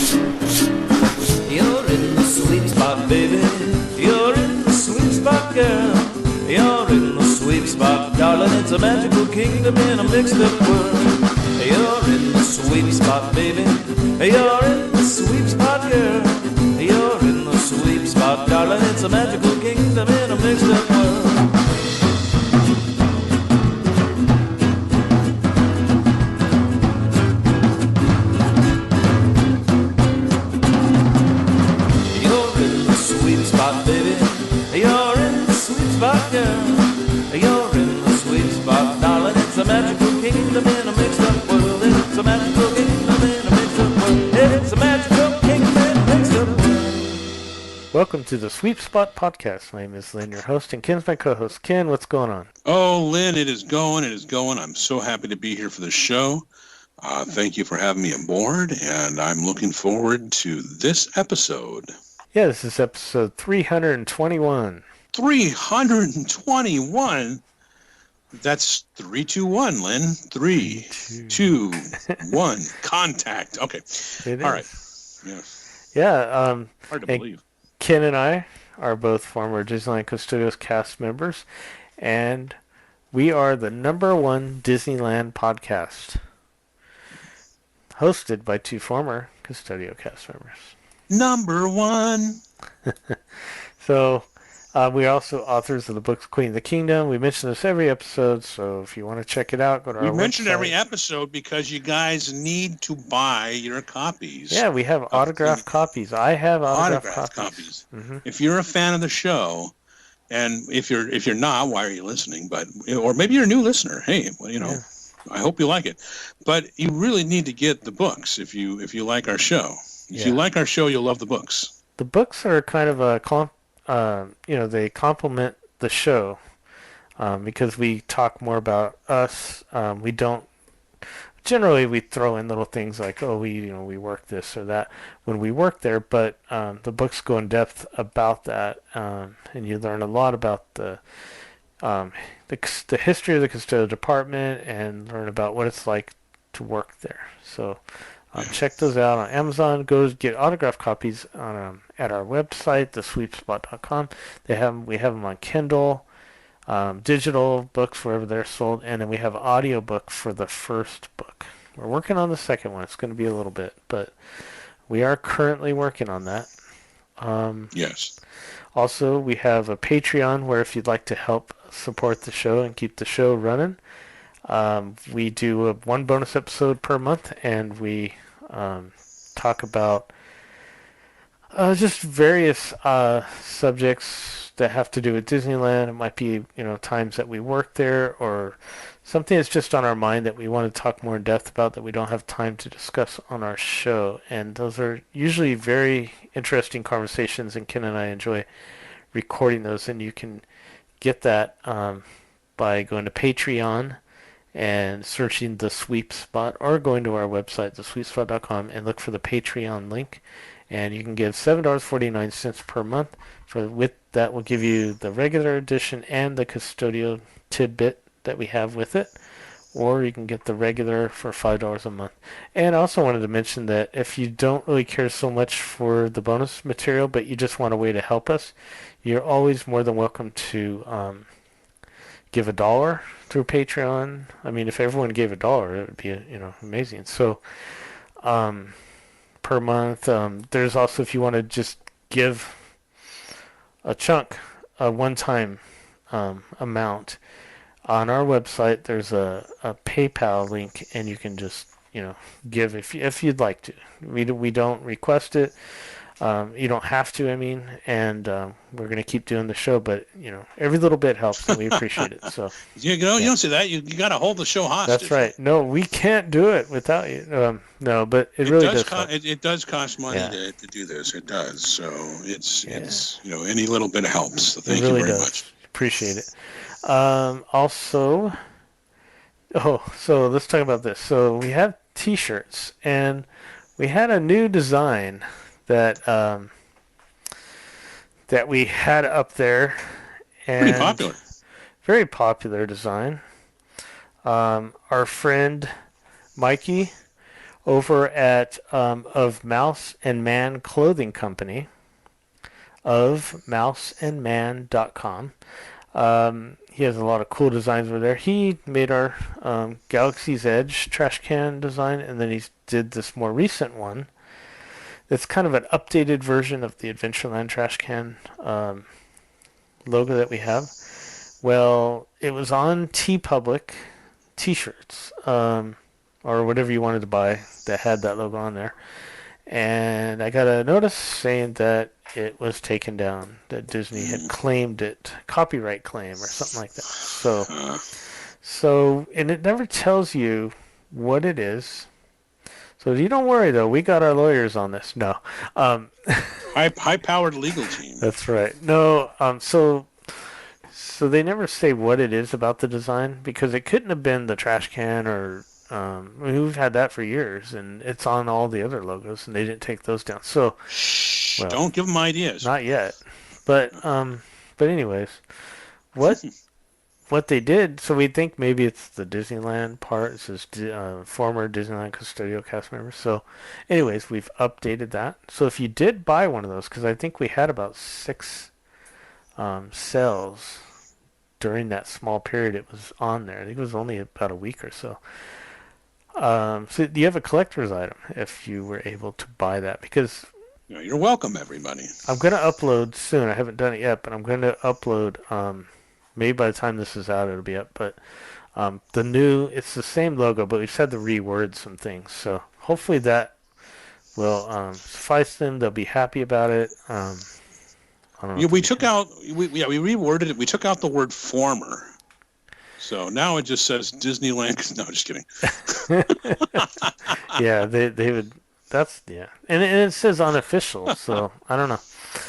You're in the sweet spot, baby. You're in the sweet spot, girl. You're in the sweet spot, darling. It's a magical kingdom in a mixed up world. You're in the sweet spot, baby. You're in the sweet spot, girl. You're in the sweet spot, darling. It's a magical kingdom in a mixed up world. Welcome to the Sweet Spot Podcast. My name is Lynn, your host, and Ken's my co-host. Ken, what's going on? Oh, Lynn, it is going. I'm so happy to be here for the show. Thank you for having me aboard, and I'm looking forward to this episode. Yeah, this is episode 321. 321? That's 321, Lynn. 3, 2, 1. Contact. Okay. All right. Yeah. Hard to believe. Ken and I are both former Disneyland Custodial cast members, and we are the #1 Disneyland podcast, hosted by 2 former Custodial cast members. #1. So, we're also authors of the book Queen of the Kingdom. We mention this every episode, so if you want to check it out, go to our website. We mention every episode because you guys need to buy your copies. Yeah, we have autographed copies. I have autographed copies. Mm-hmm. If you're a fan of the show, and if you're not, why are you listening? But or maybe you're a new listener. Hey, well, Yeah. I hope you like it. But you really need to get the books if you like our show. If you like our show, you'll love the books. The books are kind of a they complement the show because we talk more about us. We don't generally we throw in little things like we work this or that when we work there, but the books go in depth about that, and you learn a lot about the history of the custodial department and learn about what it's like to work there. So. Check those out on Amazon. Go get autographed copies at our website, thesweetspot.com. We have them on Kindle, digital books wherever they're sold, and then we have an audio book for the first book. We're working on the second one. It's going to be a little bit, but we are currently working on that. Yes. Also, we have a Patreon where if you'd like to help support the show and keep the show running, we do one bonus episode per month, and we talk about just various subjects that have to do with Disneyland. It might be times that we work there or something that's just on our mind that we want to talk more in depth about that we don't have time to discuss on our show. And those are usually very interesting conversations, and Ken and I enjoy recording those. And you can get that by going to Patreon and searching The Sweet Spot, or going to our website, thesweetspot.com, and look for the Patreon link. And you can give $7.49 per month. With that will give you the regular edition and the custodial tidbit that we have with it. Or you can get the regular for $5 a month. And I also wanted to mention that if you don't really care so much for the bonus material, but you just want a way to help us, you're always more than welcome to give $1 through Patreon. I mean, if everyone gave $1, it would be amazing. So per month, there's also, if you want to just give a chunk, a one-time amount, on our website there's a PayPal link, and you can just give if you'd like to. We don't request it. You don't have to, and we're going to keep doing the show, but, every little bit helps, and we appreciate it. So you don't say that. You got to hold the show hostage. That's right. No, we can't do it without you. No, but it really does. It does cost money to do this. It does. So it's any little bit helps. So thank you very much. Appreciate it. Also, so let's talk about this. So we have T-shirts, and we had a new design that we had up there, and pretty popular. Very popular design. Our friend Mikey over at Of Mouse and Man Clothing Company, ofmouseandman.com. He has a lot of cool designs over there. He made our Galaxy's Edge trash can design, and then he did this more recent one. It's kind of an updated version of the Adventureland trash can logo that we have. Well, it was on TeePublic t-shirts, or whatever you wanted to buy that had that logo on there. And I got a notice saying that it was taken down, that Disney had claimed it, copyright claim or something like that. So, and it never tells you what it is. So you don't worry though, we got our lawyers on this. No, high-powered legal team. That's right. No, so they never say what it is about the design, because it couldn't have been the trash can or. We've had that for years, and it's on all the other logos, and they didn't take those down. So, well, don't give them ideas. Not yet, but anyways, what they did? So we think maybe it's the Disneyland part. It says former Disneyland Custodial cast members. So, anyways, we've updated that. So if you did buy one of those, because I think we had about 6 sales during that small period it was on there. I think it was only about a week or so. So you have a collector's item if you were able to buy that, because you're welcome, everybody. I'm going to upload soon. I haven't done it yet, but I'm going to upload, maybe by the time this is out it'll be up, but it's the same logo, but we've had to reword some things, so hopefully that will suffice them. They'll be happy about it. I don't know. We reworded it. We took out the word former. So now it just says Disneyland. No, just kidding. Yeah, they would. That's and it says unofficial. So I don't know.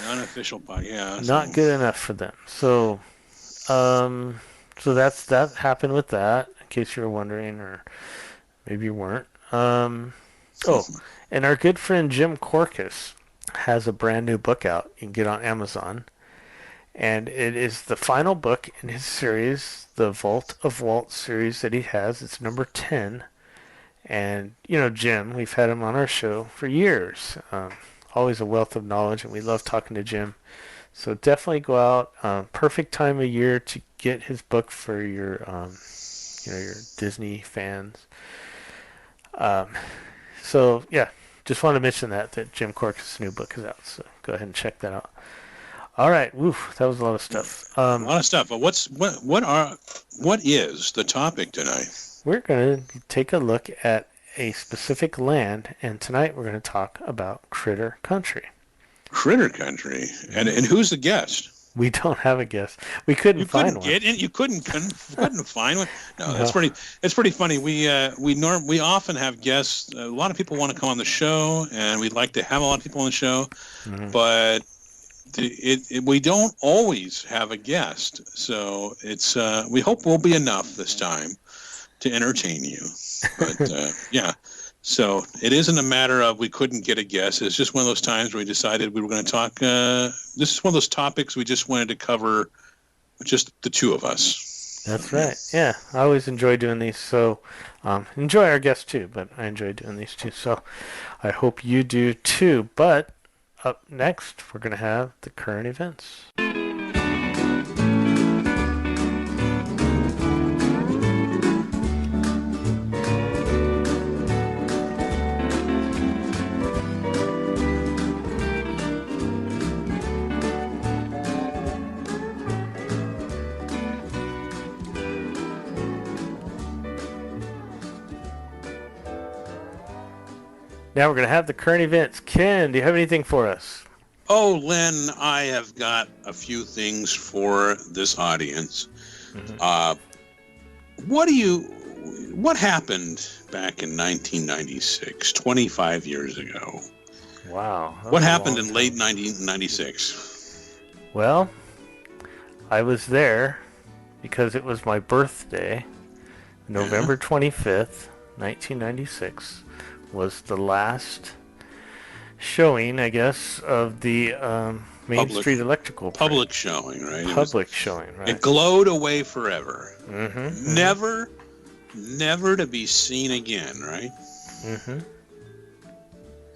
Unofficial, but yeah, not good enough for them. So, so that happened with that. In case you were wondering, or maybe you weren't. And our good friend Jim Corcus has a brand new book out. You can get on Amazon. And it is the final book in his series, the Vault of Walt series that he has. It's number 10. And, Jim, we've had him on our show for years. Always a wealth of knowledge, and we love talking to Jim. So definitely go out. Perfect time of year to get his book for your, your Disney fans. So, yeah, just want to mention that Jim Corcus' new book is out. So go ahead and check that out. All right, woof, that was a lot of stuff. A lot of stuff. But what is the topic tonight? We're going to take a look at a specific land, and tonight we're going to talk about Critter Country. Critter Country, and who's the guest? We don't have a guest. We couldn't find one. You couldn't find one. No, that's pretty. It's pretty funny. We often have guests. A lot of people want to come on the show, and we'd like to have a lot of people on the show, but we don't always have a guest, so it's we hope we'll be enough this time to entertain you. But yeah, so it isn't a matter of we couldn't get a guest. It's just one of those times where we decided we were going to talk. This is one of those topics we just wanted to cover, just the two of us. That's right. Yeah, I always enjoy doing these. So enjoy our guests too, but I enjoy doing these too. So I hope you do too. But up next, we're going to have the current events. Now we're going to have the current events. Ken, do you have anything for us? Oh, Lynn, I have got a few things for this audience. What happened back in 1996, 25 years ago? Wow. What happened in late 1996? Well, I was there because it was my birthday. November 25th, 1996 was the last showing, I guess, of the Main Street Electrical print. Public showing, right? Public showing, right. It glowed away forever. Never to be seen again, right?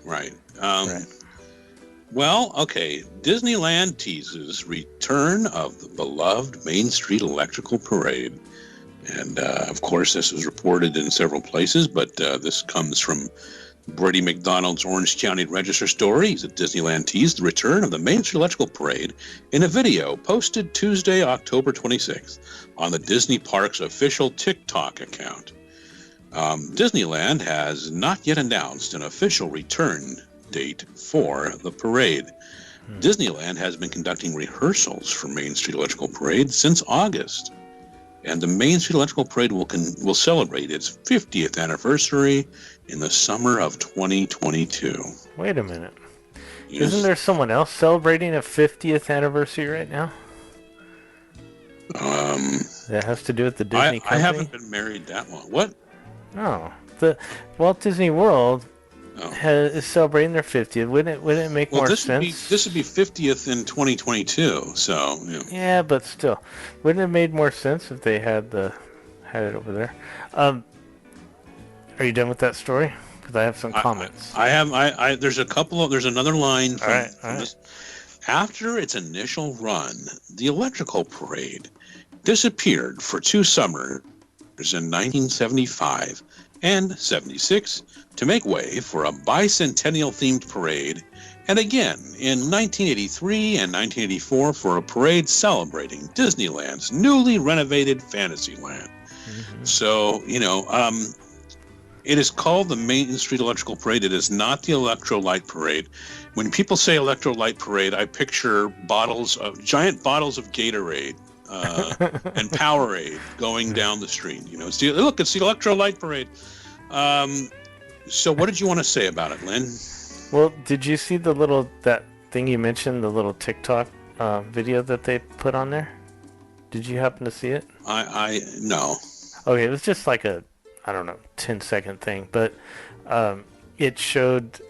Right. Right. Well, okay. Disneyland teases return of the beloved Main Street Electrical Parade. And, of course, this was reported in several places, but this comes from Brady McDonald's Orange County Register story. He's at Disneyland teased the return of the Main Street Electrical Parade in a video posted Tuesday, October 26th on the Disney Parks official TikTok account. Disneyland has not yet announced an official return date for the parade. Disneyland has been conducting rehearsals for Main Street Electrical Parade since August. And the Main Street Electrical Parade will celebrate its 50th anniversary in the summer of 2022. Wait a minute. Yes. Isn't there someone else celebrating a 50th anniversary right now? That has to do with the Disney company? I haven't been married that long. What? No. The Walt Disney World is celebrating their 50th. Wouldn't it make more sense? This would be 50th in 2022. So yeah, but still, wouldn't it have made more sense if they had it over there? Are you done with that story? Because I have some comments. I have. There's another line from, all right. this. After its initial run, the electrical parade disappeared for 2 summers in 1975 and 76 to make way for a bicentennial-themed parade, and again in 1983 and 1984 for a parade celebrating Disneyland's newly renovated Fantasyland. Mm-hmm. So, it is called the Main Street Electrical Parade. It is not the Electrolyte Parade. When people say Electrolyte Parade, I picture giant bottles of Gatorade and Powerade going down the street. It's the Electrolyte Parade. So what did you want to say about it, Lynn? Well, did you see that thing you mentioned, the little TikTok video that they put on there? Did you happen to see it? No. Okay, it was just like a, 10-second thing, but it showed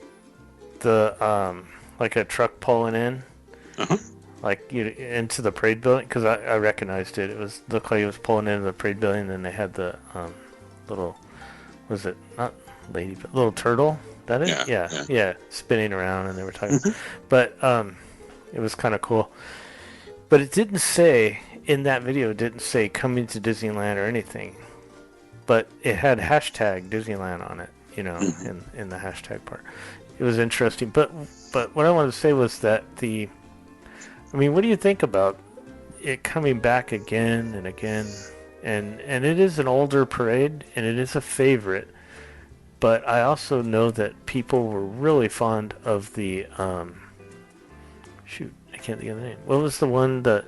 the like a truck pulling in, like into the parade building, because I recognized it. It looked like it was pulling into the parade building, and they had the little, was it not lady, but little turtle? That is? Yeah, spinning around, and they were talking. But it was kind of cool. But it didn't say in that video. It didn't say coming to Disneyland or anything. But it had hashtag Disneyland on it, in the hashtag part. It was interesting. But what I wanted to say was that what do you think about it coming back again and again? And it is an older parade, and it is a favorite. But I also know that people were really fond of the, I can't think of the name. What was the one that,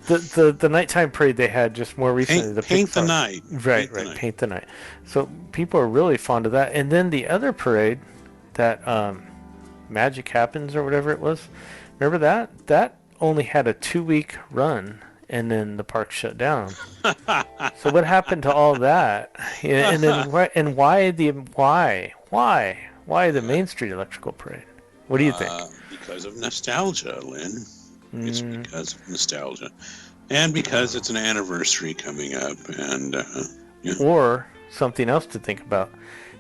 the nighttime parade they had just more recently? Paint the Night. Right, Paint the Night. So people are really fond of that. And then the other parade, that Magic Happens or whatever it was, remember that? That only had a 2-week run, and then the park shut down. So what happened to all that? And then why the Main Street Electrical Parade? What do you think? Because of nostalgia, Lynn. It's because of nostalgia, and because it's an anniversary coming up, and or something else to think about.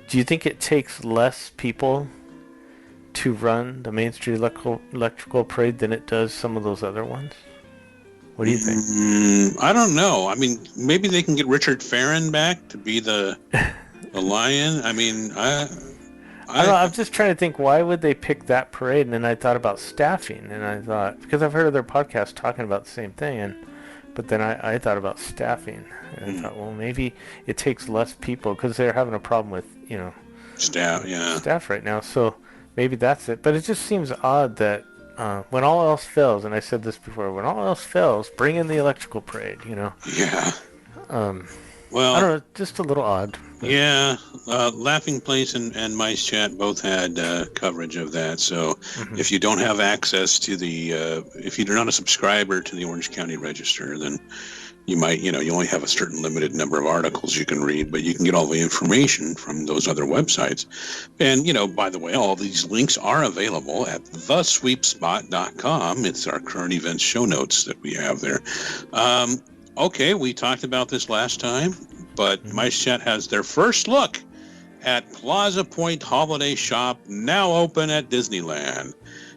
Do you think it takes less people to run the Main Street Electrical Parade than it does some of those other ones? What do you think? I don't know. Maybe they can get Richard Farron back to be the lion. I don't know, I'm just trying to think, why would they pick that parade? And then I thought about staffing, and I thought, because I've heard other podcasts talking about the same thing, but then I thought about staffing, and I thought, well, maybe it takes less people because they're having a problem with, staff right now. So maybe that's it. But it just seems odd that when all else fails, and I said this before, when all else fails, bring in the electrical parade, Yeah. Well, I don't know, just a little odd. But. Yeah, Laughing Place and Mice Chat both had coverage of that. So if you don't have access to if you're not a subscriber to the Orange County Register, then you might, you only have a certain limited number of articles you can read, but you can get all the information from those other websites. And, by the way, all these links are available at thesweepspot.com. It's our current events show notes that we have there. Okay, we talked about this last time, but Mice Chat has their first look at Plaza Point Holiday Shop, now open at Disneyland.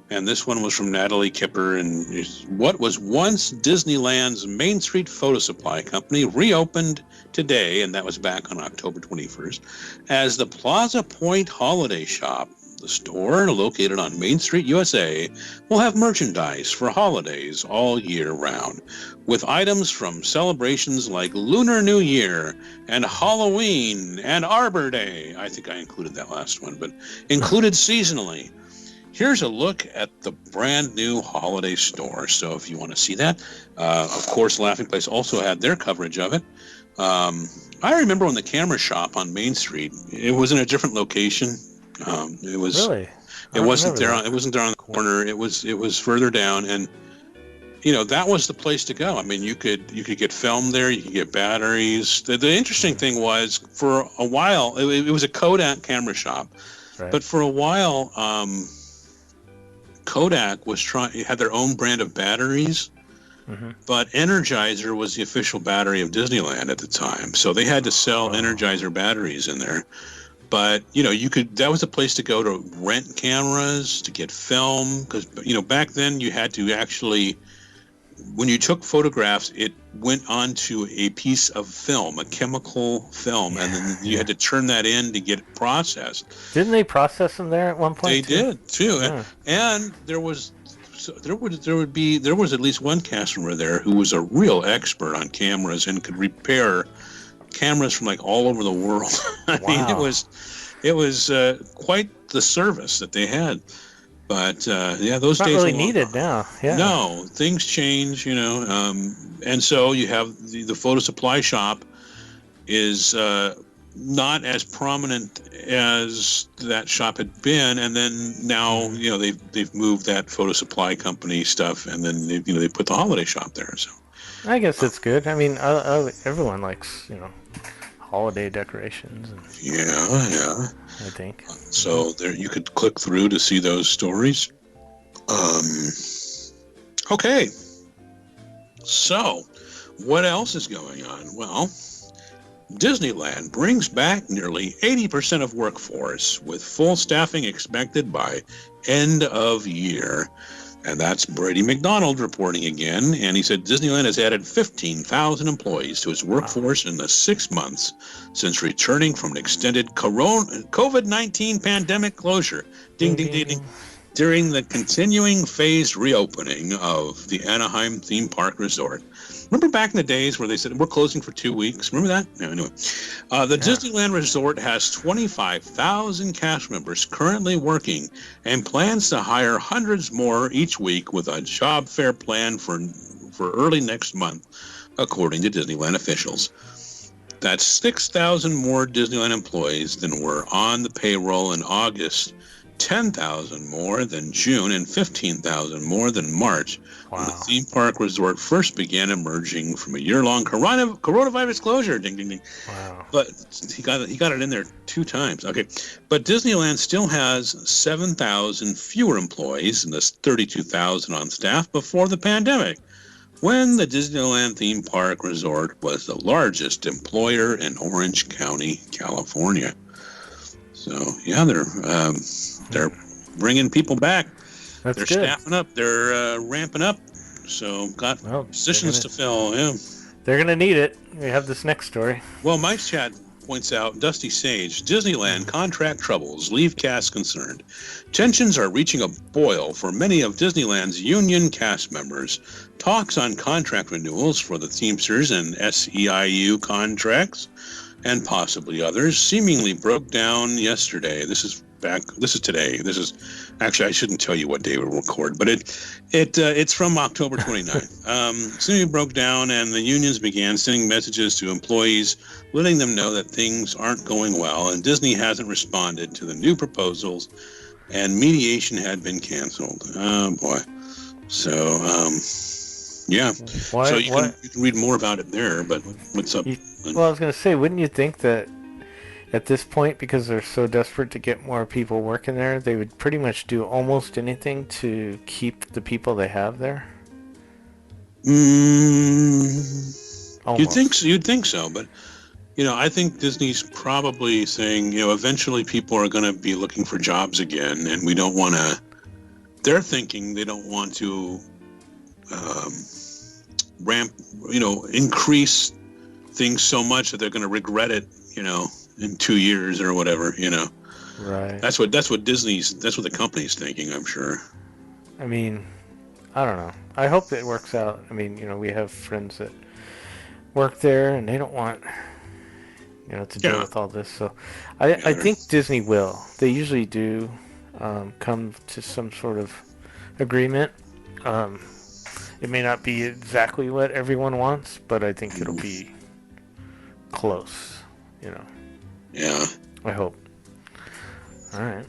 And this one was from Natalie Kipper. And what was once Disneyland's Main Street Photo Supply Company reopened today, and that was back on October 21st, as the Plaza Point Holiday Shop. The store, located on Main Street, USA, will have merchandise for holidays all year round, with items from celebrations like Lunar New Year and Halloween and Arbor Day. I think I included that last one, but included seasonally. Here's a look at the brand new holiday store. So if you want to see that, of course, Laughing Place also had their coverage of it. I remember when the camera shop on Main Street, it was in a different location. It was really. It wasn't there. It wasn't there on the corner. It was further down, and that was the place to go. I mean, you could get film there. You could get batteries. The interesting thing was, for a while, it was a Kodak camera shop, right. But for a while, Kodak had their own brand of batteries, but Energizer was the official battery of Disneyland at the time, so they had to sell Energizer batteries in there. But that was a place to go to rent cameras, to get film, because back then you had to actually, when you took photographs, it went onto a piece of film, a chemical film, and then you had to turn that in to get it processed. Didn't they process them there at one point? They did too, and there was at least one cast member there who was a real expert on cameras and could repair cameras from like all over the world. I mean, it was quite the service that they had. But those days not really needed now. Yeah. No, things change, and so you have the photo supply shop is not as prominent as that shop had been, and then now they've moved that photo supply company stuff, and then they put the holiday shop there. So I guess it's good. I mean, everyone likes holiday decorations. And yeah. I think so. There you could click through to see those stories. Okay. So, what else is going on? Well, Disneyland brings back nearly 80% of workforce, with full staffing expected by end of year. And that's Brady McDonald reporting again. And he said Disneyland has added 15,000 employees to its workforce in the 6 months since returning from an extended COVID-19 pandemic closure. Ding, ding, ding, ding. During the continuing phased reopening of the Anaheim Theme Park Resort. Remember back in the days where they said, we're closing for 2 weeks? Remember that? No, anyway. Disneyland Resort has 25,000 cast members currently working and plans to hire hundreds more each week with a job fair plan for early next month, according to Disneyland officials. That's 6,000 more Disneyland employees than were on the payroll in August, 10,000 more than June, and 15,000 more than March. Wow. When the theme park resort first began emerging from a year-long coronavirus closure. Ding, ding, ding. Wow. But he got it in there 2 times. Okay. But Disneyland still has 7,000 fewer employees than the 32,000 on staff before the pandemic, when the Disneyland theme park resort was the largest employer in Orange County, California. So, yeah, they're bringing people back. That's they're good. Staffing up. They're ramping up. So got positions to fill. Yeah, they're gonna need it. We have this next story. Well, Mike's chat points out Dusty Sage, Disneyland contract troubles leave cast concerned. Tensions are reaching a boil for many of Disneyland's union cast members. Talks on contract renewals for the Teamsters and SEIU contracts, and possibly others, seemingly broke down yesterday. This is today. This is actually, I shouldn't tell you what day we record, but it's from October 29th. Seemingly broke down, and the unions began sending messages to employees, letting them know that things aren't going well, and Disney hasn't responded to the new proposals, and mediation had been canceled. Oh boy. So yeah. So you can read more about it there, but what's up? Well, I was going to say, wouldn't you think that at this point, because they're so desperate to get more people working there, they would pretty much do almost anything to keep the people they have there? You'd think so, but I think Disney's probably saying, eventually people are going to be looking for jobs again, and we don't want to. They're thinking they don't want to increase things so much that they're going to regret it, in 2 years or whatever, Right. That's what the company's thinking, I'm sure. I mean, I don't know. I hope it works out. I mean, we have friends that work there, and they don't want, to deal with all this. So I think Disney will. They usually do come to some sort of agreement. It may not be exactly what everyone wants, but I think it'll be close, Yeah. I hope. All right.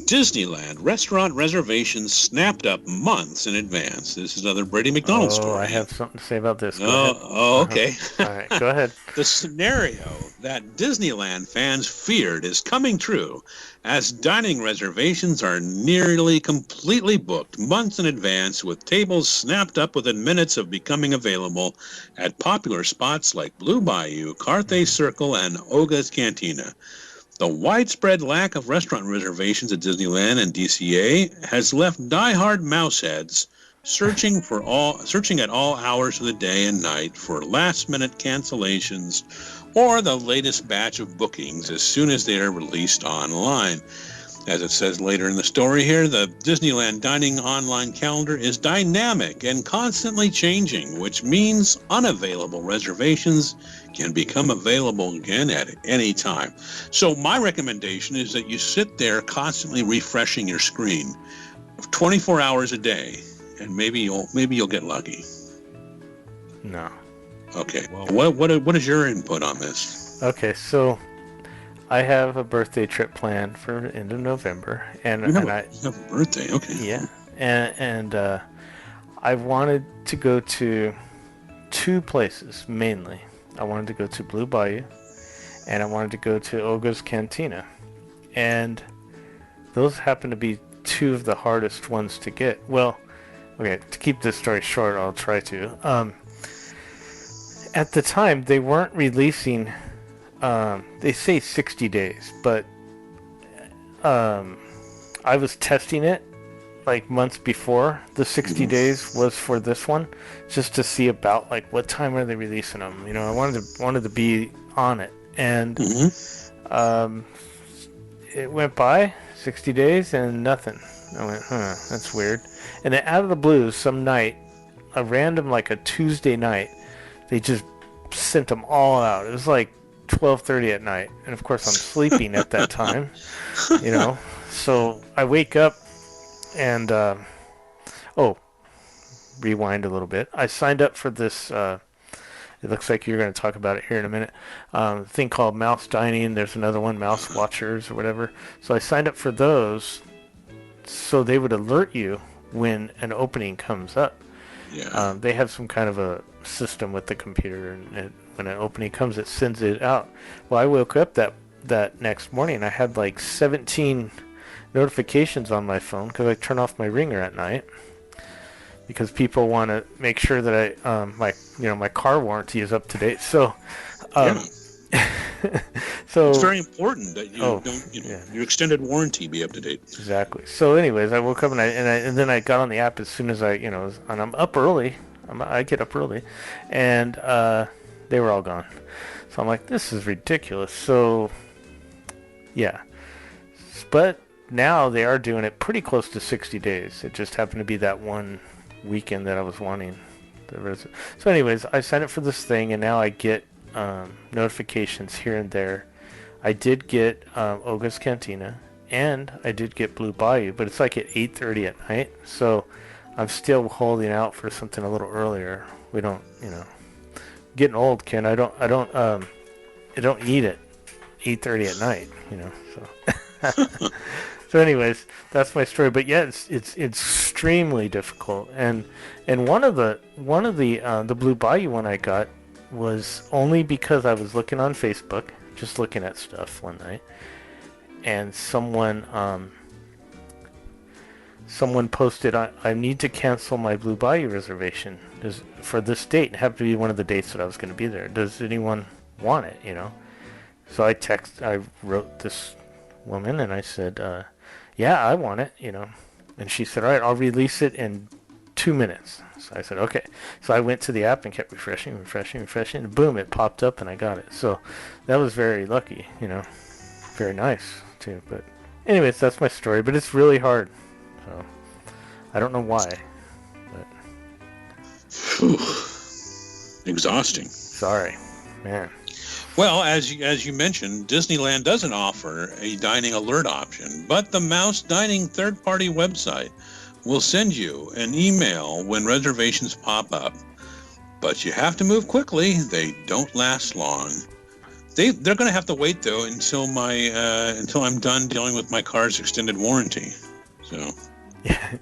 Disneyland restaurant reservations snapped up months in advance. This is another Brady McDonald story. I have something to say about this. Okay. All right, go ahead. The scenario that Disneyland fans feared is coming true, as dining reservations are nearly completely booked months in advance, with tables snapped up within minutes of becoming available at popular spots like Blue Bayou, Carthay Circle, and Oga's Cantina. The widespread lack of restaurant reservations at Disneyland and DCA has left diehard mouseheads searching at all hours of the day and night for last-minute cancellations or the latest batch of bookings as soon as they are released online. As it says later in the story here, the Disneyland dining online calendar is dynamic and constantly changing, which means unavailable reservations can become available again at any time. So my recommendation is that you sit there constantly refreshing your screen 24 hours a day, and maybe you'll get lucky. No. Okay. Well, what is your input on this? Okay, so I have a birthday trip planned for end of November, and You have a birthday, okay? Yeah, and I wanted to go to two places mainly. I wanted to go to Blue Bayou, and I wanted to go to Oga's Cantina, and those happen to be two of the hardest ones to get. Well, okay, to keep this story short, I'll try to. At the time, they weren't releasing. They say 60 days, but I was testing it like months before the 60 days was for this one, just to see about like what time are they releasing them. I wanted to be on it, and it went by 60 days and nothing. I went, that's weird. And then out of the blue, some night, a random like a Tuesday night, they just sent them all out. It was like 12:30 at night, and of course I'm sleeping at that time, so I wake up and rewind a little bit. I signed up for this it looks like you're going to talk about it here in a minute, thing called Mouse Dining. There's another one, Mouse Watchers or whatever. So I signed up for those so they would alert you when an opening comes up. They have some kind of a system with the computer, and when an opening comes, it sends it out. Well, I woke up that next morning, I had like 17 notifications on my phone because I turn off my ringer at night because people want to make sure that my car warranty is up to date. So so it's very important that your extended warranty be up to date. Exactly. So anyways, I woke up and then I got on the app as soon as and I'm up early. I get up early, and they were all gone. So I'm like, this is ridiculous. So yeah, but now they are doing it pretty close to 60 days. It just happened to be that one weekend that I was wanting. So anyways, I signed up for this thing, and now I get notifications here and there. I did get Oga's Cantina, and I did get Blue Bayou, but it's like at 8:30 at night. So I'm still holding out for something a little earlier. We don't, getting old, Ken. I don't eat at 8:30 at night, So, so anyways, that's my story. But yeah, it's extremely difficult. And one of the Blue Bayou one I got was only because I was looking on Facebook, just looking at stuff one night, and someone posted, I need to cancel my Blue Bayou reservation for this date. It happened to be one of the dates that I was going to be there. Does anyone want it, you know. So I wrote this woman and I said, yeah, I want it, you know. And she said, all right, I'll release it in 2 minutes. So I said, okay. So I went to the app and kept refreshing, and boom, it popped up and I got it. So that was very lucky, you know. Very nice, too. But anyways, that's my story. But it's really hard. So I don't know why. But exhausting. Sorry, man. Well, as you mentioned, Disneyland doesn't offer a dining alert option, but the Mouse Dining third-party website will send you an email when reservations pop up. But you have to move quickly. They don't last long. They're going to have to wait though until I'm done dealing with my car's extended warranty. So.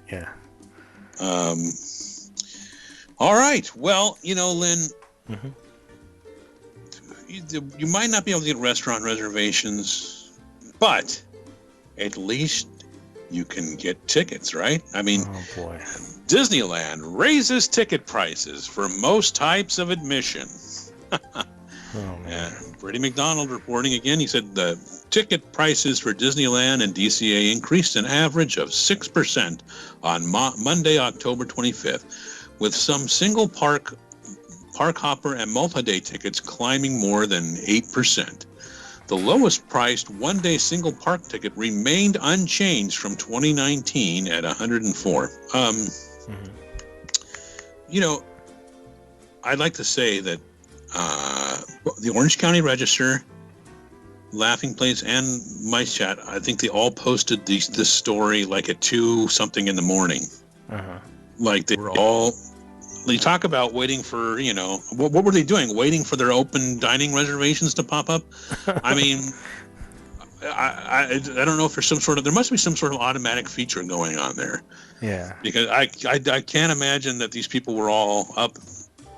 Yeah. All right. Well, you know, Lynn. Mm-hmm. You might not be able to get restaurant reservations, but at least you can get tickets, right? I mean, oh boy. Disneyland raises ticket prices for most types of admission. Oh man. Freddie McDonald reporting again. He said the ticket prices for Disneyland and DCA increased an average of 6% on Monday, October 25th, with some single park hopper and multi-day tickets climbing more than 8%. The lowest priced one-day single park ticket remained unchanged from 2019 at $104. You know, I'd like to say that the Orange County Register, Laughing Place, and Mice Chat, I think they all posted this story like at 2-something in the morning. Like they were all... They talk about waiting for, you know, what were they doing? Waiting for their open dining reservations to pop up? I mean, I don't know if there must be some sort of automatic feature going on there. Yeah. Because I can't imagine that these people were all up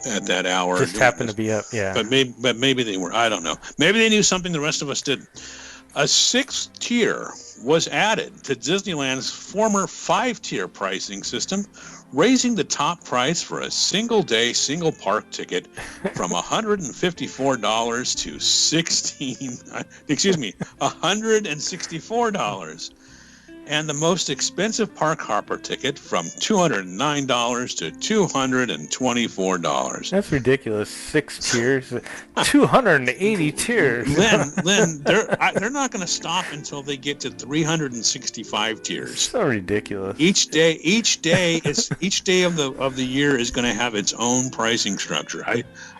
at that hour. Just happened to be up, yeah. But maybe they were. I don't know. Maybe they knew something the rest of us didn't. A 6th tier was added to Disneyland's former 5-tier pricing system, raising the top price for a single-day, single-park ticket from $154 to $164, and the most expensive park hopper ticket from $209 to $224. That's ridiculous. 6 tiers, 280 tiers. Lynn, they're not going to stop until they get to 365 tiers. So ridiculous. Each day of the year is going to have its own pricing structure.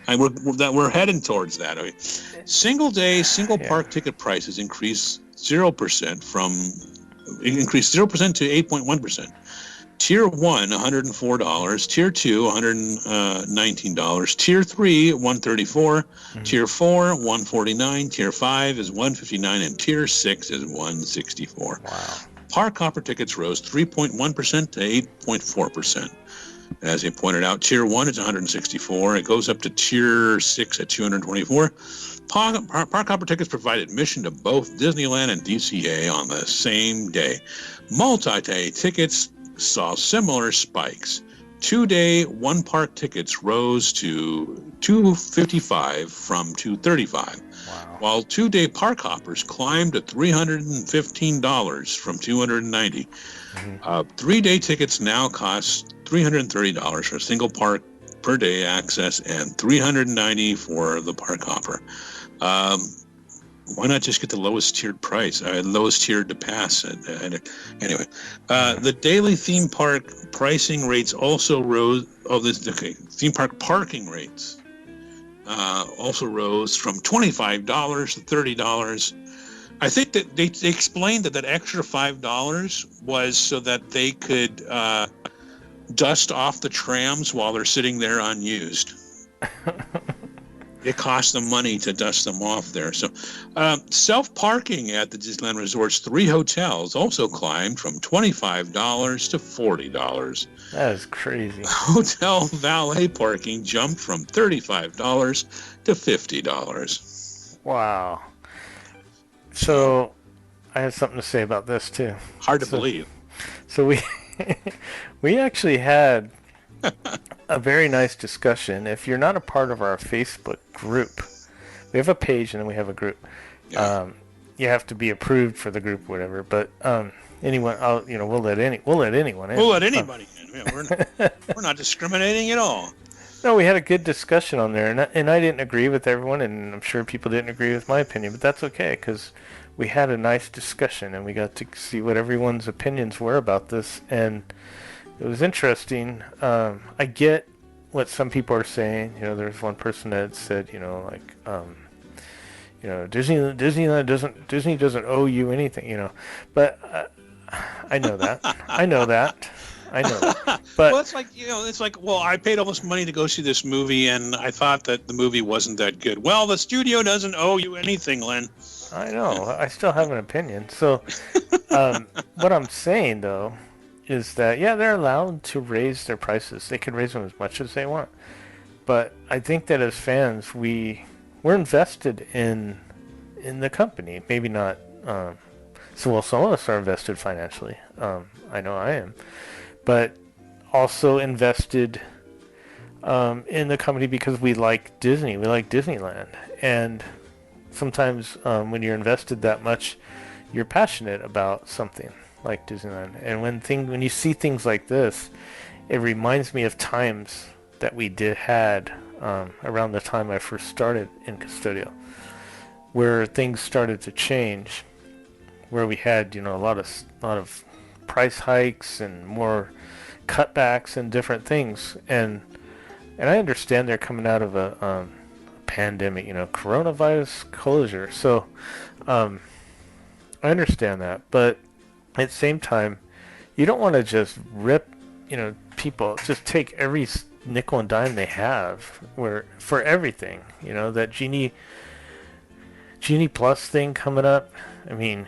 We're heading towards that. I mean, single day, single park ticket prices increased 0% to 8.1%. Tier 1, $104. Tier 2, $119. Tier 3, $134. Tier 4, $149. Tier 5 is $159, and Tier 6 is $164. Wow. Park hopper tickets rose 3.1% to 8.4%. As he pointed out, Tier 1 is $164. It goes up to Tier 6 at $224. Park hopper tickets provide admission to both Disneyland and DCA on the same day. Multi-day tickets saw similar spikes. 2-day, one-park tickets rose to $255 from $235. Wow. While 2-day park hoppers climbed to $315 from $290. 3-day tickets now cost $330 for a single park per day access and $390 for the park hopper. Why not just get the lowest tiered price, lowest tiered to pass? Anyway, the daily theme park pricing rates also rose. Theme park parking rates also rose from $25 to $30. I think that they explained that extra $5 was so that they could dust off the trams while they're sitting there unused. It costs them money to dust them off there. So self-parking at the Disneyland Resort's 3 hotels also climbed from $25 to $40. That is crazy. Hotel valet parking jumped from $35 to $50. Wow. So I have something to say about this too. Hard to believe. So we actually had a very nice discussion. If you're not a part of our Facebook group, We have a page and then we have a group. Yeah. You have to be approved for the group, or whatever. But anyone, we'll let anyone in. We'll let anybody in. Yeah, we're not discriminating at all. No, we had a good discussion on there, and I didn't agree with everyone, and I'm sure people didn't agree with my opinion, but that's okay, because we had a nice discussion, and we got to see what everyone's opinions were about this, and it was interesting. I get what some people are saying. There's one person that said, Disney doesn't owe you anything, but I know that. I know that. But well, it's like, well, I paid all this money to go see this movie, and I thought that the movie wasn't that good. Well, the studio doesn't owe you anything, Lynn. I know. I still have an opinion. So, what I'm saying though is that they're allowed to raise their prices. They can raise them as much as they want. But I think that as fans, we're invested in the company. Maybe not. Some of us are invested financially. I know I am. But also invested in the company because we like Disney. We like Disneyland. And sometimes when you're invested that much, you're passionate about something like Disneyland. And when you see things like this, it reminds me of times that we had around the time I first started in Custodial, where things started to change, where we had a lot of price hikes and more cutbacks and different things, and I understand they're coming out of a pandemic, coronavirus closure, so I understand that, but at the same time, you don't want to just rip, people, just take every nickel and dime they have for everything, that Genie Plus thing coming up. I mean,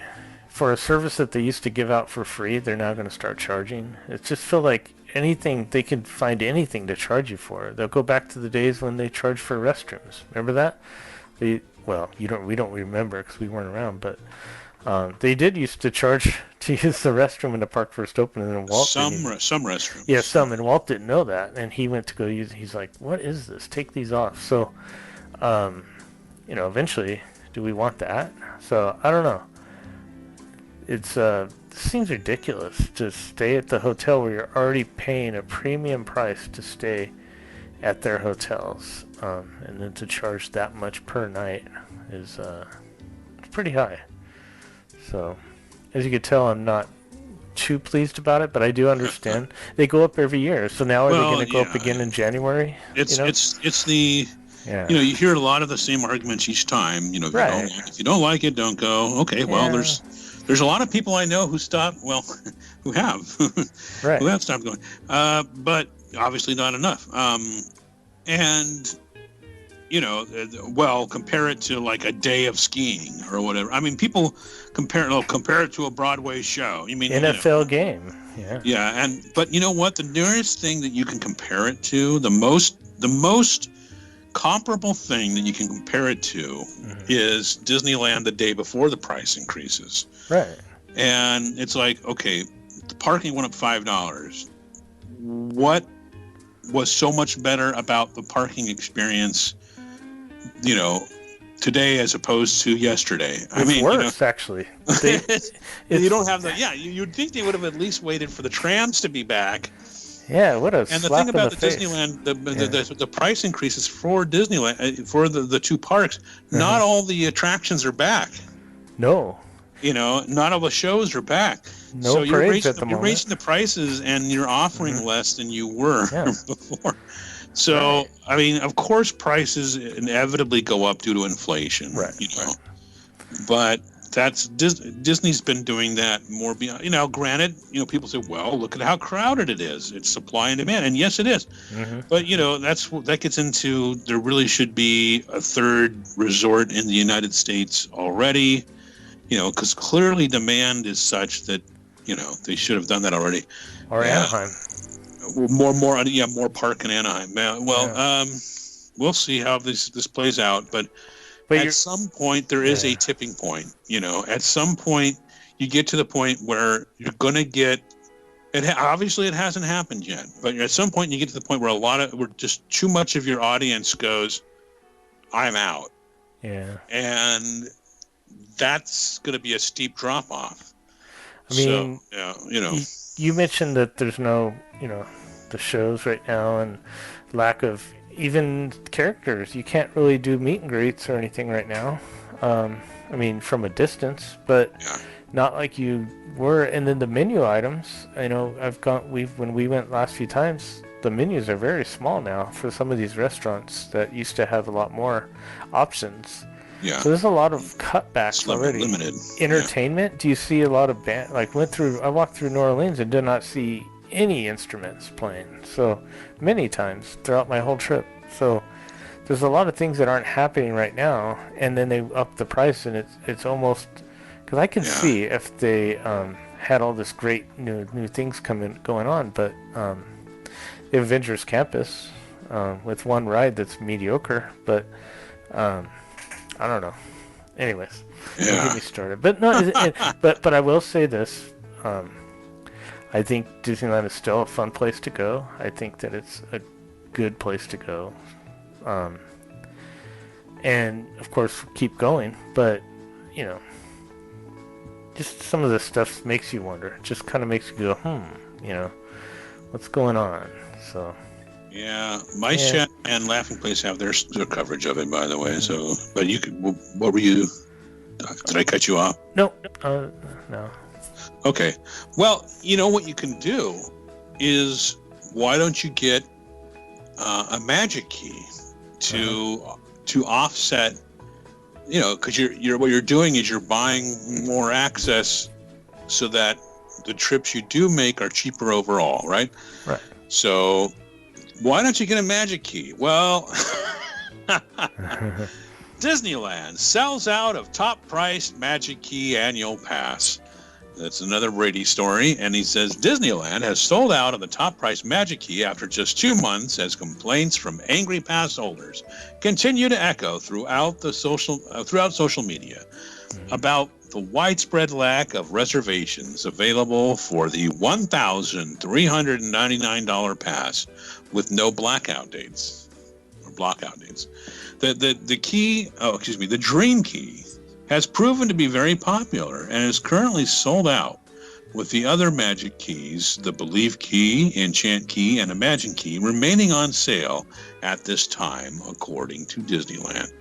for a service that they used to give out for free, they're now going to start charging. It just feel like they can find anything to charge you for. They'll go back to the days when they charged for restrooms. Remember that? We don't remember because we weren't around, but they did used to charge to use the restroom in the park first opened, and then Walt some restrooms. Yeah, some, and Walt didn't know that, and he went to go use it. He's like, "What is this? Take these off." So, eventually, do we want that? So I don't know. It's this seems ridiculous to stay at the hotel where you're already paying a premium price to stay at their hotels, and then to charge that much per night is pretty high. So, as you can tell, I'm not too pleased about it, but I do understand they go up every year. So now are they going to go up again in January? It's the you hear a lot of the same arguments each time. If you don't like it, don't go. Okay, well there's a lot of people I know who stop. Well, who have who have stopped going, but obviously not enough. And compare it to like a day of skiing or whatever. I mean, people compare it to a Broadway show. You mean NFL game? Yeah. Yeah, but you know what? The nearest thing that you can compare it to, the most comparable thing that you can compare it to, is Disneyland the day before the price increases. Right. And it's like, okay, the parking went up $5. What was so much better about the parking experience, today as opposed to yesterday? It's worse, actually. You don't have the. Yeah, you'd think they would have at least waited for the trams to be back. Yeah, what a And the thing about the Disneyland, the price increases for Disneyland, for the two parks, not all the attractions are back. No. Not all the shows are back. No so you're raising the prices, and you're offering less than you were before. So, I mean, of course, prices inevitably go up due to inflation. Right. But that's Disney's been doing that more beyond. Granted, people say, well, look at how crowded it is. It's supply and demand, and yes, it is. But that gets into, there really should be a third resort in the United States already. Because clearly demand is such that they should have done that already. Or Anaheim. More park in Anaheim. Well, we'll see how this plays out, but at some point there is a tipping point. At some point you get to the point where you're going to get it. Obviously, it hasn't happened yet, but at some point you get to the point where just too much of your audience goes, "I'm out." Yeah. And that's going to be a steep drop off. I mean, so, you know. You mentioned that there's no, the shows right now and lack of even characters. You can't really do meet and greets or anything right now. I mean, from a distance, but not like you were. And then the menu items, when we went last few times, the menus are very small now for some of these restaurants that used to have a lot more options. Yeah. So there's a lot of cutbacks already. Limited. Entertainment? Do you see a lot of band? I walked through New Orleans and did not see any instruments playing. So many times throughout my whole trip. So there's a lot of things that aren't happening right now, and then they up the price, and it's almost because I can see if they had all this great new things going on, but the Avengers Campus with one ride that's mediocre, but. I don't know. Anyways, don't get me started. But no, but I will say this: I think Disneyland is still a fun place to go. I think that it's a good place to go, and of course keep going. But just some of this stuff makes you wonder. It just kind of makes you go, what's going on? So. Yeah, Mice Chat and Laughing Place have their coverage of it, by the way. So, but you could. What were you? Did I cut you off? No. No. Okay. Well, what you can do is, why don't you get a magic key to offset? Because what you're doing is you're buying more access, so that the trips you do make are cheaper overall, right? Right. So. Why don't you get a magic key? Well, Disneyland sells out of top-priced magic key annual pass. That's another Brady story, and he says Disneyland has sold out of the top-priced magic key after just 2 months, as complaints from angry pass holders continue to echo throughout social media about the widespread lack of reservations available for the $1,399 pass with no blackout dates or blockout dates. The Dream Key has proven to be very popular and is currently sold out, with the other magic keys, the Believe Key, Enchant Key, and Imagine Key, remaining on sale at this time, according to Disneyland.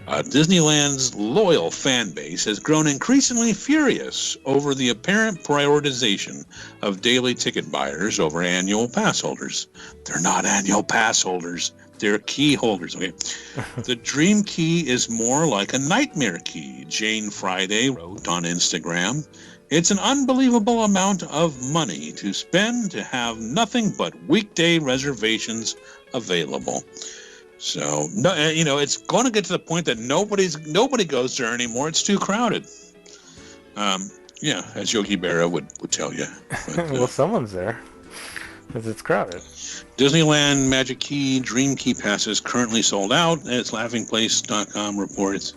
Disneyland's loyal fan base has grown increasingly furious over the apparent prioritization of daily ticket buyers over annual pass holders. They're not annual pass holders. They're key holders. Okay. The Dream Key is more like a nightmare key, Jane Friday wrote on Instagram. It's an unbelievable amount of money to spend to have nothing but weekday reservations available. So, no, it's going to get to the point that nobody goes there anymore. It's too crowded. As Yogi Berra would tell you. But, well, someone's there because it's crowded. Disneyland Magic Key Dream Key passes currently sold out, as laughingplace.com reports.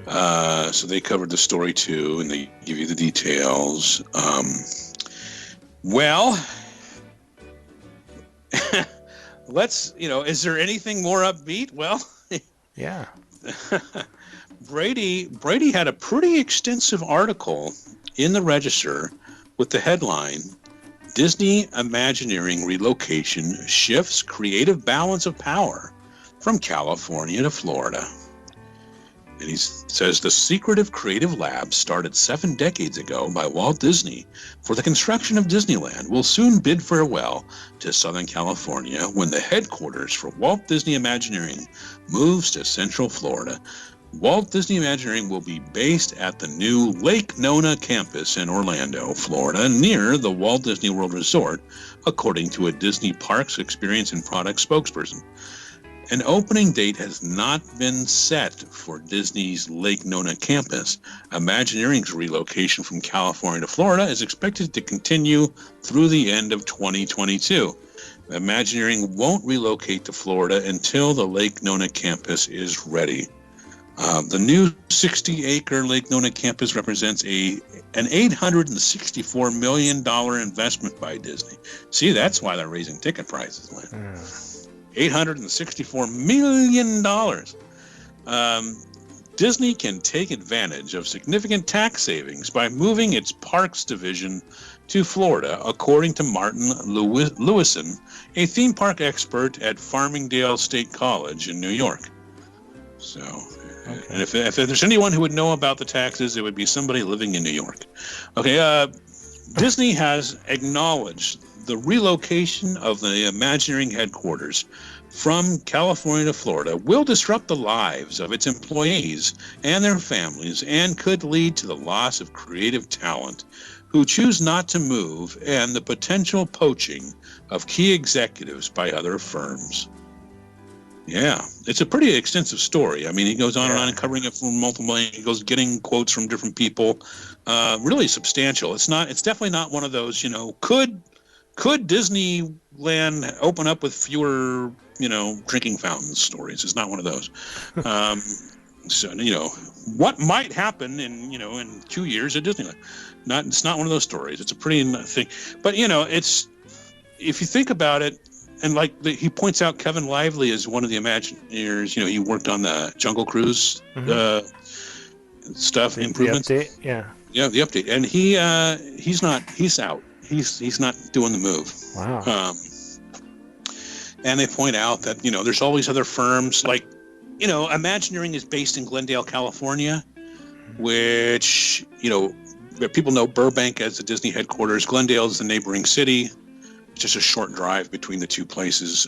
So they covered the story too, and they give you the details. Is there anything more upbeat? Well, yeah. Brady had a pretty extensive article in the Register with the headline, Disney Imagineering Relocation Shifts Creative Balance of Power from California to Florida. And he says the secretive creative lab started 7 decades ago by Walt Disney for the construction of Disneyland will soon bid farewell to Southern California when the headquarters for Walt Disney Imagineering moves to Central Florida. Walt Disney Imagineering will be based at the new Lake Nona campus in Orlando, Florida, near the Walt Disney World Resort, according to a Disney Parks Experience and Product spokesperson. An opening date has not been set for Disney's Lake Nona campus. Imagineering's relocation from California to Florida is expected to continue through the end of 2022. Imagineering won't relocate to Florida until the Lake Nona campus is ready. The new 60-acre Lake Nona campus represents an $864 million investment by Disney. See, that's why they're raising ticket prices, Lynn. $864 million. Disney can take advantage of significant tax savings by moving its parks division to Florida, according to Martin Lewison, a theme park expert at Farmingdale State College in New York. So, okay. And if there's anyone who would know about the taxes, it would be somebody living in New York. Okay, Disney has acknowledged the relocation of the Imagineering headquarters from California to Florida will disrupt the lives of its employees and their families and could lead to the loss of creative talent who choose not to move and the potential poaching of key executives by other firms. Yeah, it's a pretty extensive story. I mean, he goes on and on, covering it from multiple. He goes getting quotes from different people. Really substantial. It's definitely not one of those. Could Disneyland open up with fewer, drinking fountains stories? It's not one of those. So what might happen in 2 years at Disneyland? It's not one of those stories. It's a pretty thing. But it's, if you think about it. And he points out, Kevin Lively is one of the Imagineers. He worked on the Jungle Cruise stuff, improvements. The update, yeah. Yeah, the update. And he's out. He's not doing the move. Wow. And they point out that, there's all these other firms. Imagineering is based in Glendale, California, which, people know Burbank as the Disney headquarters. Glendale is the neighboring city. Just a short drive between the two places.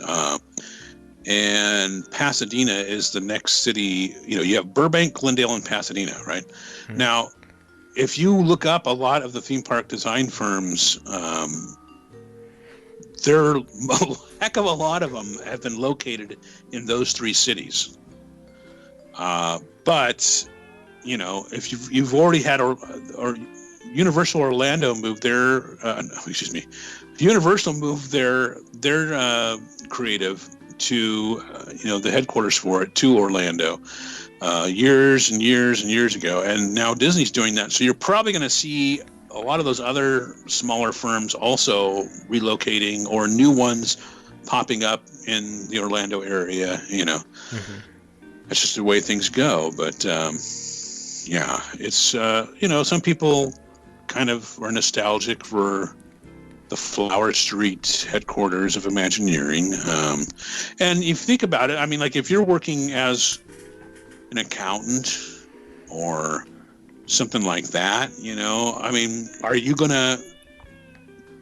And Pasadena is the next city. You have Burbank, Glendale, and Pasadena, right? Mm-hmm. Now, if you look up a lot of the theme park design firms, there a heck of a lot of them have been located in those three cities. But, if you've already had or Universal Orlando moved their, Universal moved their creative to, the headquarters for it to Orlando years and years and years ago. And now Disney's doing that. So you're probably going to see a lot of those other smaller firms also relocating or new ones popping up in the Orlando area, Mm-hmm. That's just the way things go. But, it's, some people kind of are nostalgic for the Flower Street headquarters of Imagineering. And you think about it, I mean, if you're working as an accountant or something like that,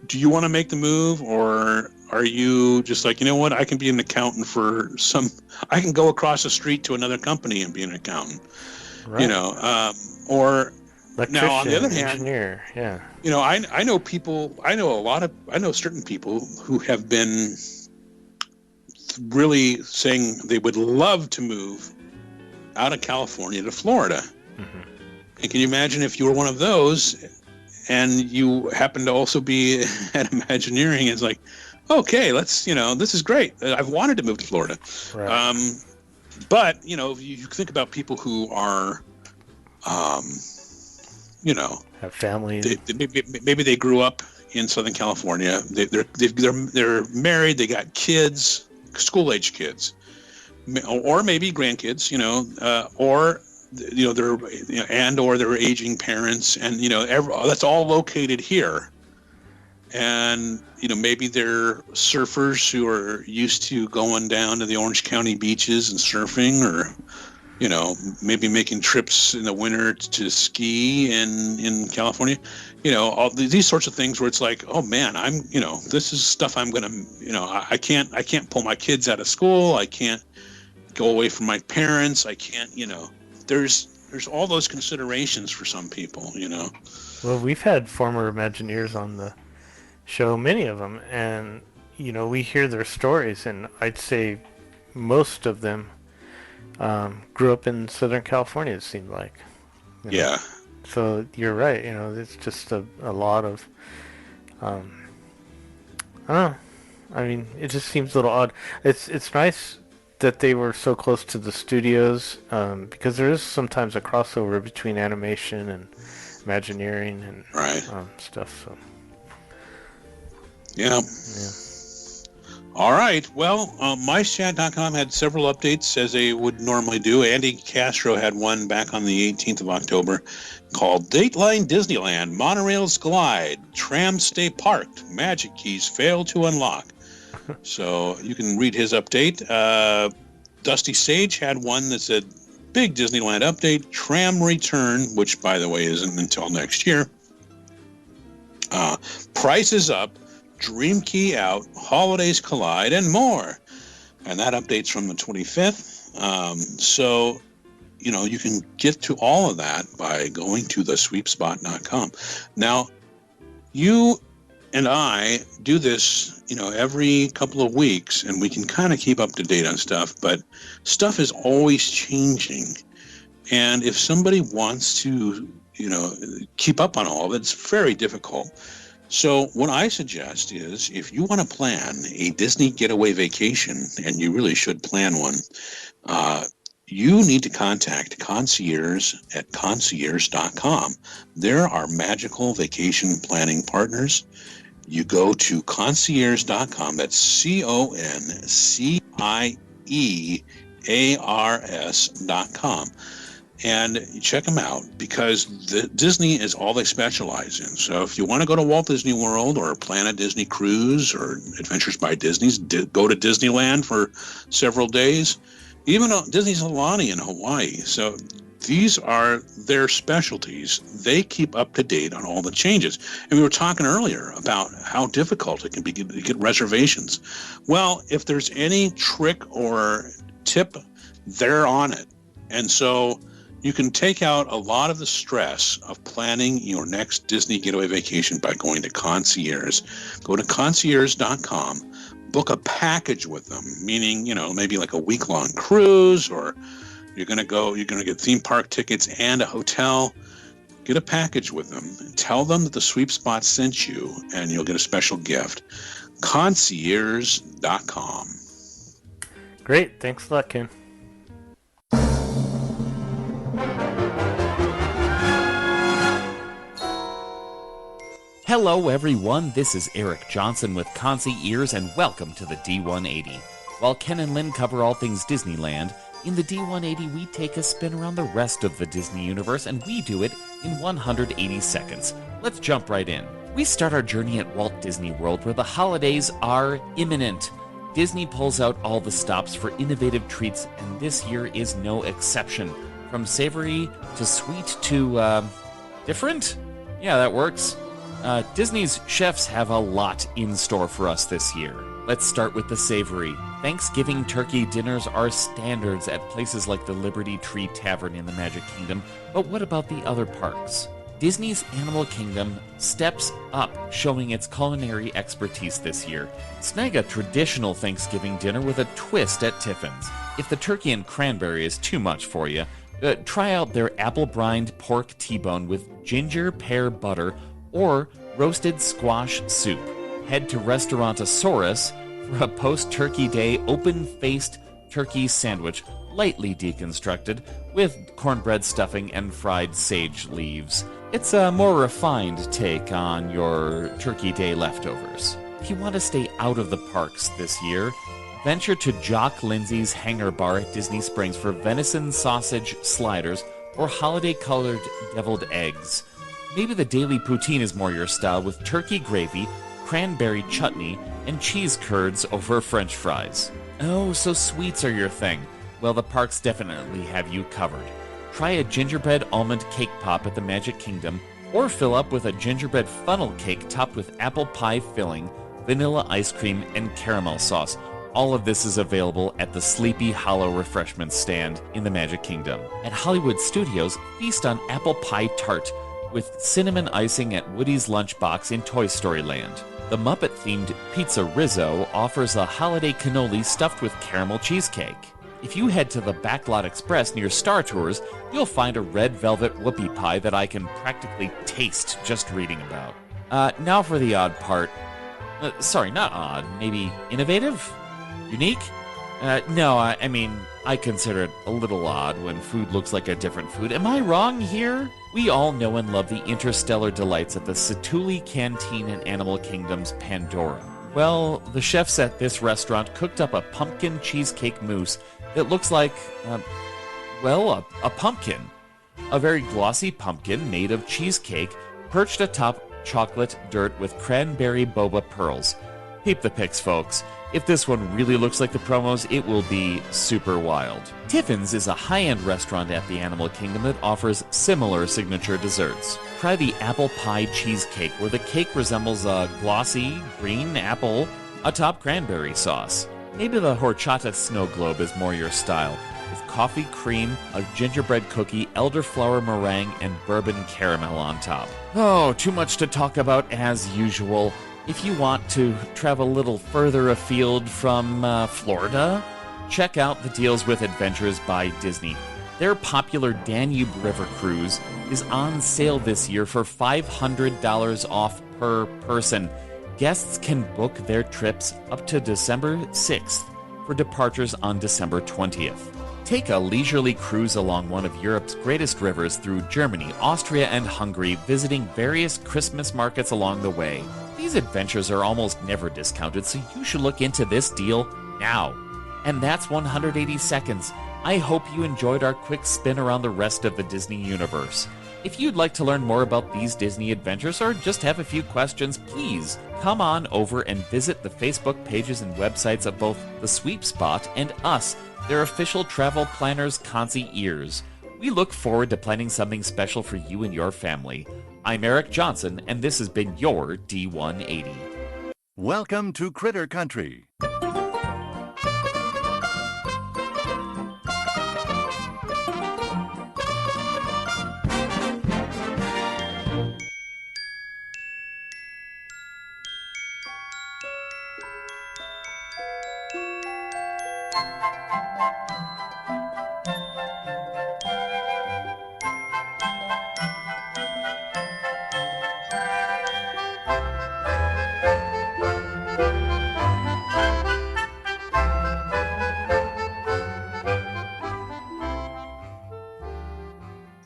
do you want to make the move, or are you just I can be an accountant I can go across the street to another company and be an accountant, right. Or electrician, now on the other hand, engineer, yeah. I know certain people who have been really saying they would love to move out of California to Florida. Mm-hmm. And can you imagine if you were one of those and you happen to also be at Imagineering? It's okay, let's, this is great. I've wanted to move to Florida. Right. But, if you think about people who are, have families. Maybe they grew up in Southern California. They're married. They got kids, school-age kids, or maybe grandkids. Or they're aging parents, and that's all located here. And maybe they're surfers who are used to going down to the Orange County beaches and surfing, or maybe making trips in the winter to ski in California, all these sorts of things where it's oh man, I'm, this is stuff I'm going to, I can't pull my kids out of school. I can't go away from my parents. I can't, there's all those considerations for some people, Well, we've had former Imagineers on the show, many of them, and, we hear their stories, and I'd say most of them grew up in Southern California, it seemed like. Yeah. So you're right. It's just a lot of, I don't know. I mean, it just seems a little odd. It's nice that they were so close to the studios, because there is sometimes a crossover between animation and Imagineering and right. Stuff. So. Yeah. All right. Well, MiceChat.com had several updates as they would normally do. Andy Castro had one back on the 18th of October called Dateline Disneyland, Monorails Glide, Trams Stay Parked, Magic Keys Fail to Unlock. So you can read his update. Dusty Sage had one that said, Big Disneyland Update, Tram Return, which, by the way, isn't until next year. Price is up. Dream Key out, Holidays Collide, and more. And that update's from the 25th. So, you can get to all of that by going to thesweepspot.com. Now, you and I do this, every couple of weeks, and we can kind of keep up to date on stuff, but stuff is always changing. And if somebody wants to, keep up on all of it, it's very difficult. So what I suggest is if you want to plan a Disney getaway vacation, and you really should plan one, you need to contact Concierge at concierge.com. They're our magical vacation planning partners. You go to concierge.com. That's CONCIEARS.com. And check them out because Disney is all they specialize in. So if you want to go to Walt Disney World or plan a Disney cruise or Adventures by Disney's, go to Disneyland for several days, even Disney's Aulani in Hawaii. So these are their specialties. They keep up to date on all the changes. And we were talking earlier about how difficult it can be to get reservations. Well, if there's any trick or tip, they're on it. And so you can take out a lot of the stress of planning your next Disney getaway vacation by going to Concierge. Go to concierge.com, book a package with them, meaning, maybe like a week-long cruise, or you're going to get theme park tickets and a hotel. Get a package with them. Tell them that the Sweep Spot sent you, and you'll get a special gift. Concierge.com. Great. Thanks a lot, Ken. Hello everyone, this is Eric Johnson with Concierge and welcome to the D180. While Ken and Lynn cover all things Disneyland, in the D180 we take a spin around the rest of the Disney universe and we do it in 180 seconds. Let's jump right in. We start our journey at Walt Disney World where the holidays are imminent. Disney pulls out all the stops for innovative treats and this year is no exception. From savory to sweet to, different? Yeah, that works. Disney's chefs have a lot in store for us this year. Let's start with the savory. Thanksgiving turkey dinners are standards at places like the Liberty Tree Tavern in the Magic Kingdom, but what about the other parks? Disney's Animal Kingdom steps up, showing its culinary expertise this year. Snag a traditional Thanksgiving dinner with a twist at Tiffin's. If the turkey and cranberry is too much for you, try out their apple-brined pork T-bone with ginger pear butter or roasted squash soup. Head to Restaurantosaurus for a post-Turkey Day open-faced turkey sandwich, lightly deconstructed, with cornbread stuffing and fried sage leaves. It's a more refined take on your Turkey Day leftovers. If you want to stay out of the parks this year, venture to Jock Lindsay's Hangar Bar at Disney Springs for venison sausage sliders or holiday-colored deviled eggs. Maybe the daily poutine is more your style with turkey gravy, cranberry chutney, and cheese curds over French fries. Oh, so sweets are your thing. Well, the parks definitely have you covered. Try a gingerbread almond cake pop at the Magic Kingdom, or fill up with a gingerbread funnel cake topped with apple pie filling, vanilla ice cream, and caramel sauce. All of this is available at the Sleepy Hollow refreshment stand in the Magic Kingdom. At Hollywood Studios, feast on apple pie tart with cinnamon icing at Woody's Lunchbox in Toy Story Land. The Muppet-themed Pizza Rizzo offers a holiday cannoli stuffed with caramel cheesecake. If you head to the Backlot Express near Star Tours, you'll find a red velvet whoopie pie that I can practically taste just reading about. Now for the odd part. Sorry, not odd. Maybe innovative? Unique? No, I mean, I consider it a little odd when food looks like a different food. Am I wrong here? We all know and love the interstellar delights at the Satuli Canteen in Animal Kingdom's Pandora. Well, the chefs at this restaurant cooked up a pumpkin cheesecake mousse that looks like, a pumpkin. A very glossy pumpkin made of cheesecake perched atop chocolate dirt with cranberry boba pearls. Peep the pics, folks. If this one really looks like the promos, it will be super wild. Tiffin's is a high-end restaurant at the Animal Kingdom that offers similar signature desserts. Try the apple pie cheesecake, where the cake resembles a glossy green apple atop cranberry sauce. Maybe the horchata snow globe is more your style, with coffee cream, a gingerbread cookie, elderflower meringue, and bourbon caramel on top. Oh, too much to talk about as usual. If you want to travel a little further afield from Florida, check out the Deals with Adventures by Disney. Their popular Danube River cruise is on sale this year for $500 off per person. Guests can book their trips up to December 6th for departures on December 20th. Take a leisurely cruise along one of Europe's greatest rivers through Germany, Austria, and Hungary, visiting various Christmas markets along the way. These adventures are almost never discounted, so you should look into this deal now. And that's 180 seconds. I hope you enjoyed our quick spin around the rest of the Disney universe. If you'd like to learn more about these Disney adventures or just have a few questions, please come on over and visit the Facebook pages and websites of both The Sweep Spot and us, their official travel planners, concierges. We look forward to planning something special for you and your family. I'm Eric Johnson, and this has been your D180. Welcome to Critter Country.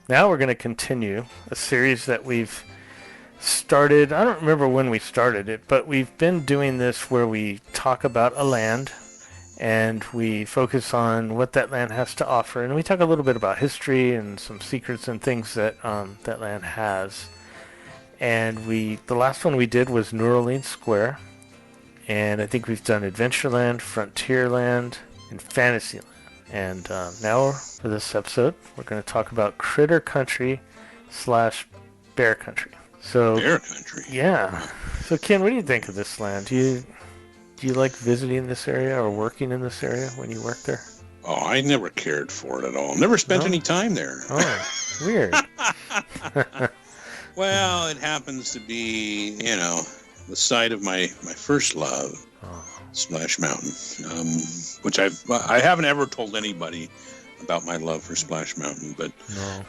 Now we're going to continue a series that we've started. I don't remember when we started it, but we've been doing this where we talk about a land and we focus on what that land has to offer, and we talk a little bit about history and some secrets and things that that land has. And the last one we did was New Orleans Square, and I think we've done Adventureland, Frontierland, and Fantasyland. And now, for this episode, we're going to talk about Critter Country / Bear Country. So, Bear Country? Yeah. So, Ken, what do you think of this land? Do you like visiting this area or working in this area when you work there? Oh, I never cared for it at all. Never spent any time there. Oh, weird. Well, it happens to be, the site of my first love. Oh. Splash Mountain, which I haven't ever told anybody about my love for Splash Mountain, but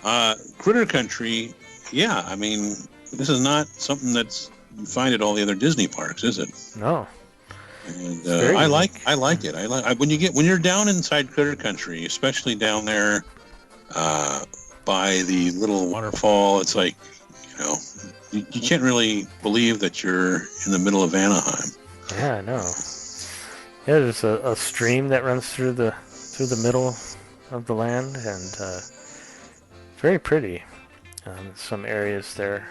No. Critter Country, yeah, I mean, this is not something that's you find at all the other Disney parks, is it? No. And I like it. When you're down inside Critter Country, especially down there by the little waterfall, it's like, you can't really believe that you're in the middle of Anaheim. Yeah, I know. Yeah, there's a stream that runs through the middle of the land, and very pretty. Some areas there.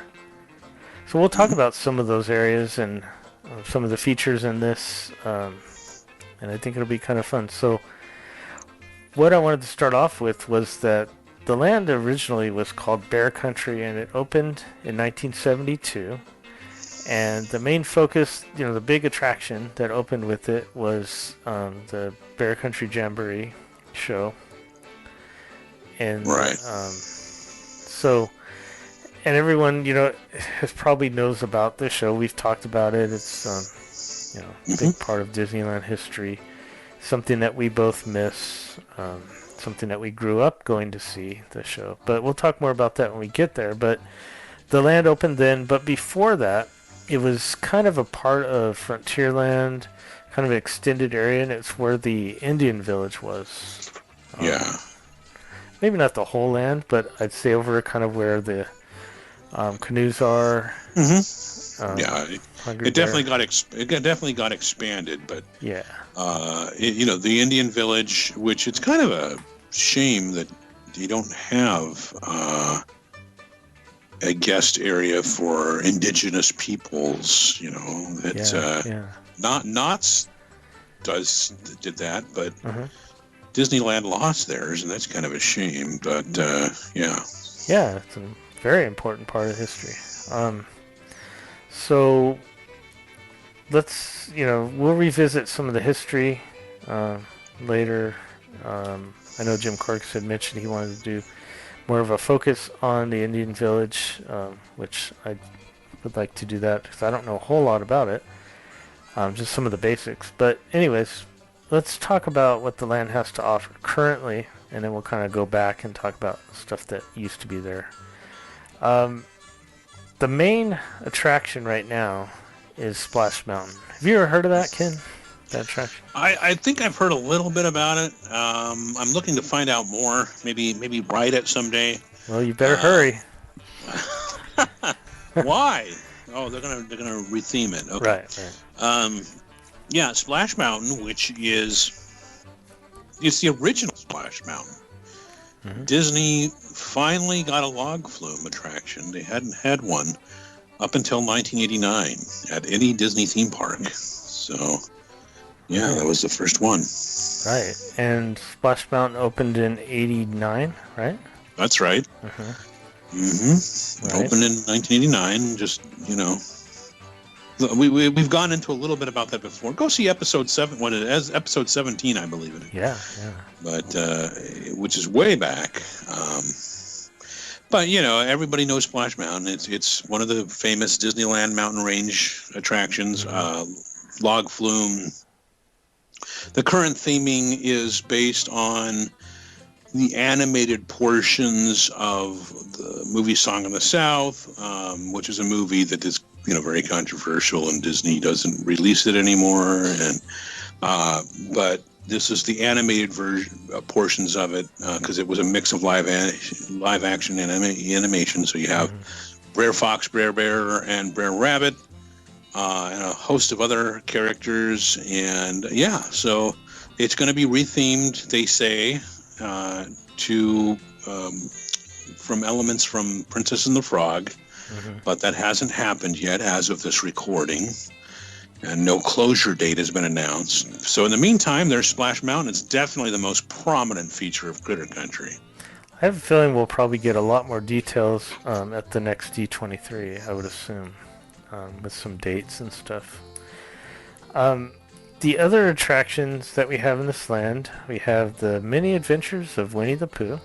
So we'll talk about some of those areas and some of the features in this, and I think it'll be kind of fun. So what I wanted to start off with was that the land originally was called Bear Country, and it opened in 1972. And the main focus, the big attraction that opened with it was the Bear Country Jamboree show. And right. And everyone, probably knows about this show. We've talked about it. It's, a big part of Disneyland history. Something that we both miss. Something that we grew up going to see, the show. But we'll talk more about that when we get there. But the land opened then. But before that, it was kind of a part of Frontierland, kind of an extended area, and it's where the Indian village was. Yeah. Maybe not the whole land, but I'd say over kind of where the Canoes are. Yeah, Hungry it Bear. definitely got expanded, but Yeah. the Indian Village, which it's kind of a shame that you don't have a guest area for indigenous peoples. Knott's did that, but Disneyland lost theirs, and that's kind of a shame. But yeah, it's a very important part of history. So let's we'll revisit some of the history later. I know Jim Clarks had mentioned he wanted to do more of a focus on the Indian Village, which I would like to do that because I don't know a whole lot about it, just some of the basics. But anyways, let's talk about what the land has to offer currently, and then we'll kind of go back and talk about stuff that used to be there. The main attraction right now is Splash Mountain. Have you ever heard of that, Ken? That attraction? I think I've heard a little bit about it. I'm looking to find out more. Maybe ride it someday. Well, you better hurry. Why? Oh, they're gonna retheme it. Okay. Right. Splash Mountain, which it's the original Splash Mountain. Disney finally got a log flume attraction. They hadn't had one up until 1989 at any Disney theme park. So, that was the first one. Right. And Splash Mountain opened in 89, right? That's right. Right. Opened in 1989. Just, we've gone into a little bit about that before. Go see episode 7, episode 17, I believe it is. Yeah. But which is way back. But everybody knows Splash Mountain. It's one of the famous Disneyland mountain range attractions. Log flume. The current theming is based on the animated portions of the movie Song in the South, which is a movie that is very controversial, and Disney doesn't release it anymore. And but this is the animated version portions of it, because it was a mix of live action and animation. So you have Brer Fox, Brer Bear, and Brer Rabbit, and a host of other characters. And so it's going to be rethemed, they say, to from elements from Princess and the Frog, but that hasn't happened yet as of this recording. And no closure date has been announced. So in the meantime, there's Splash Mountain. It's definitely the most prominent feature of Critter Country. I have a feeling we'll probably get a lot more details at the next D23, I would assume, with some dates and stuff. The other attractions that we have in this land, we have the Mini Adventures of Winnie the Pooh.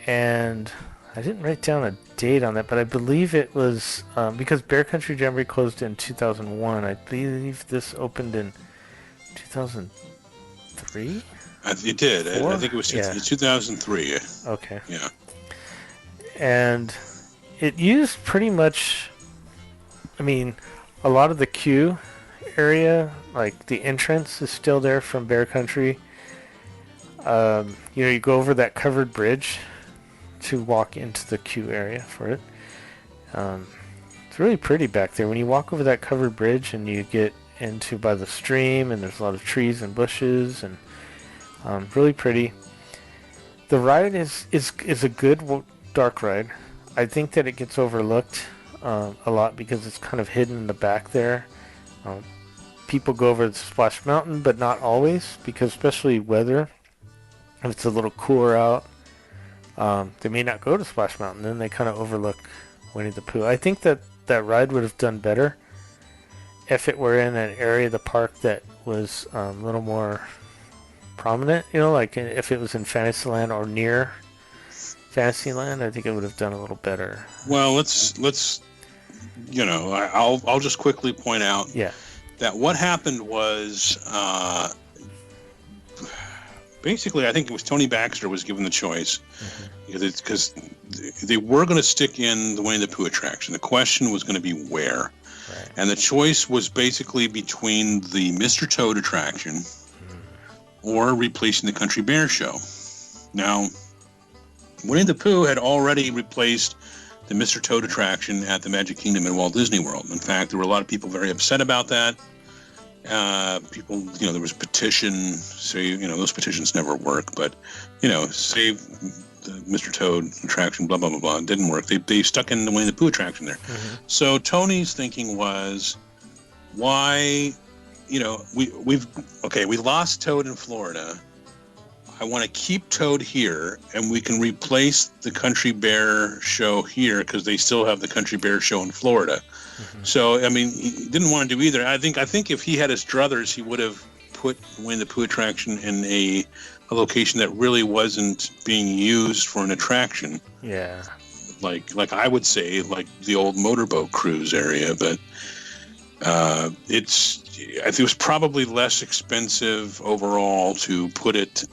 And I didn't write down a date on that, but I believe it was because Bear Country Jamboree closed in 2001. I believe this opened in 2003. It did. I think it was 2003. Okay. Yeah. And it used pretty much, a lot of the queue area, like the entrance is still there from Bear Country. You go over that covered bridge to walk into the queue area for it. It's really pretty back there. When you walk over that covered bridge and you get into by the stream, and there's a lot of trees and bushes, and really pretty. The ride is a good dark ride. I think that it gets overlooked a lot because it's kind of hidden in the back there. People go over the Splash Mountain, but not always, because especially weather, if it's a little cooler out, they may not go to Splash Mountain. Then they kind of overlook Winnie the Pooh. I think that ride would have done better if it were in an area of the park that was a little more prominent. Like if it was in Fantasyland or near Fantasyland, I think it would have done a little better. Well, let's I'll just quickly point out that what happened was basically, I think it was Tony Baxter was given the choice, because they were going to stick in the Winnie the Pooh attraction. The question was going to be where. Right. And the choice was basically between the Mr. Toad attraction or replacing the Country Bear Show. Now, Winnie the Pooh had already replaced the Mr. Toad attraction at the Magic Kingdom in Walt Disney World. In fact, there were a lot of people very upset about that. People, there was a petition, say, those petitions never work, but, save the Mr. Toad attraction, blah, blah, blah, blah. It didn't work. They stuck in the Winnie the Pooh attraction there. Mm-hmm. So Tony's thinking was, why, we lost Toad in Florida. I want to keep Toad here, and we can replace the Country Bear show here because they still have the Country Bear show in Florida. Mm-hmm. So, he didn't want to do either. I think if he had his druthers, he would have put Winnie the Pooh attraction in a location that really wasn't being used for an attraction. Yeah. Like I would say, like the old motorboat cruise area, but I think it was probably less expensive overall to put it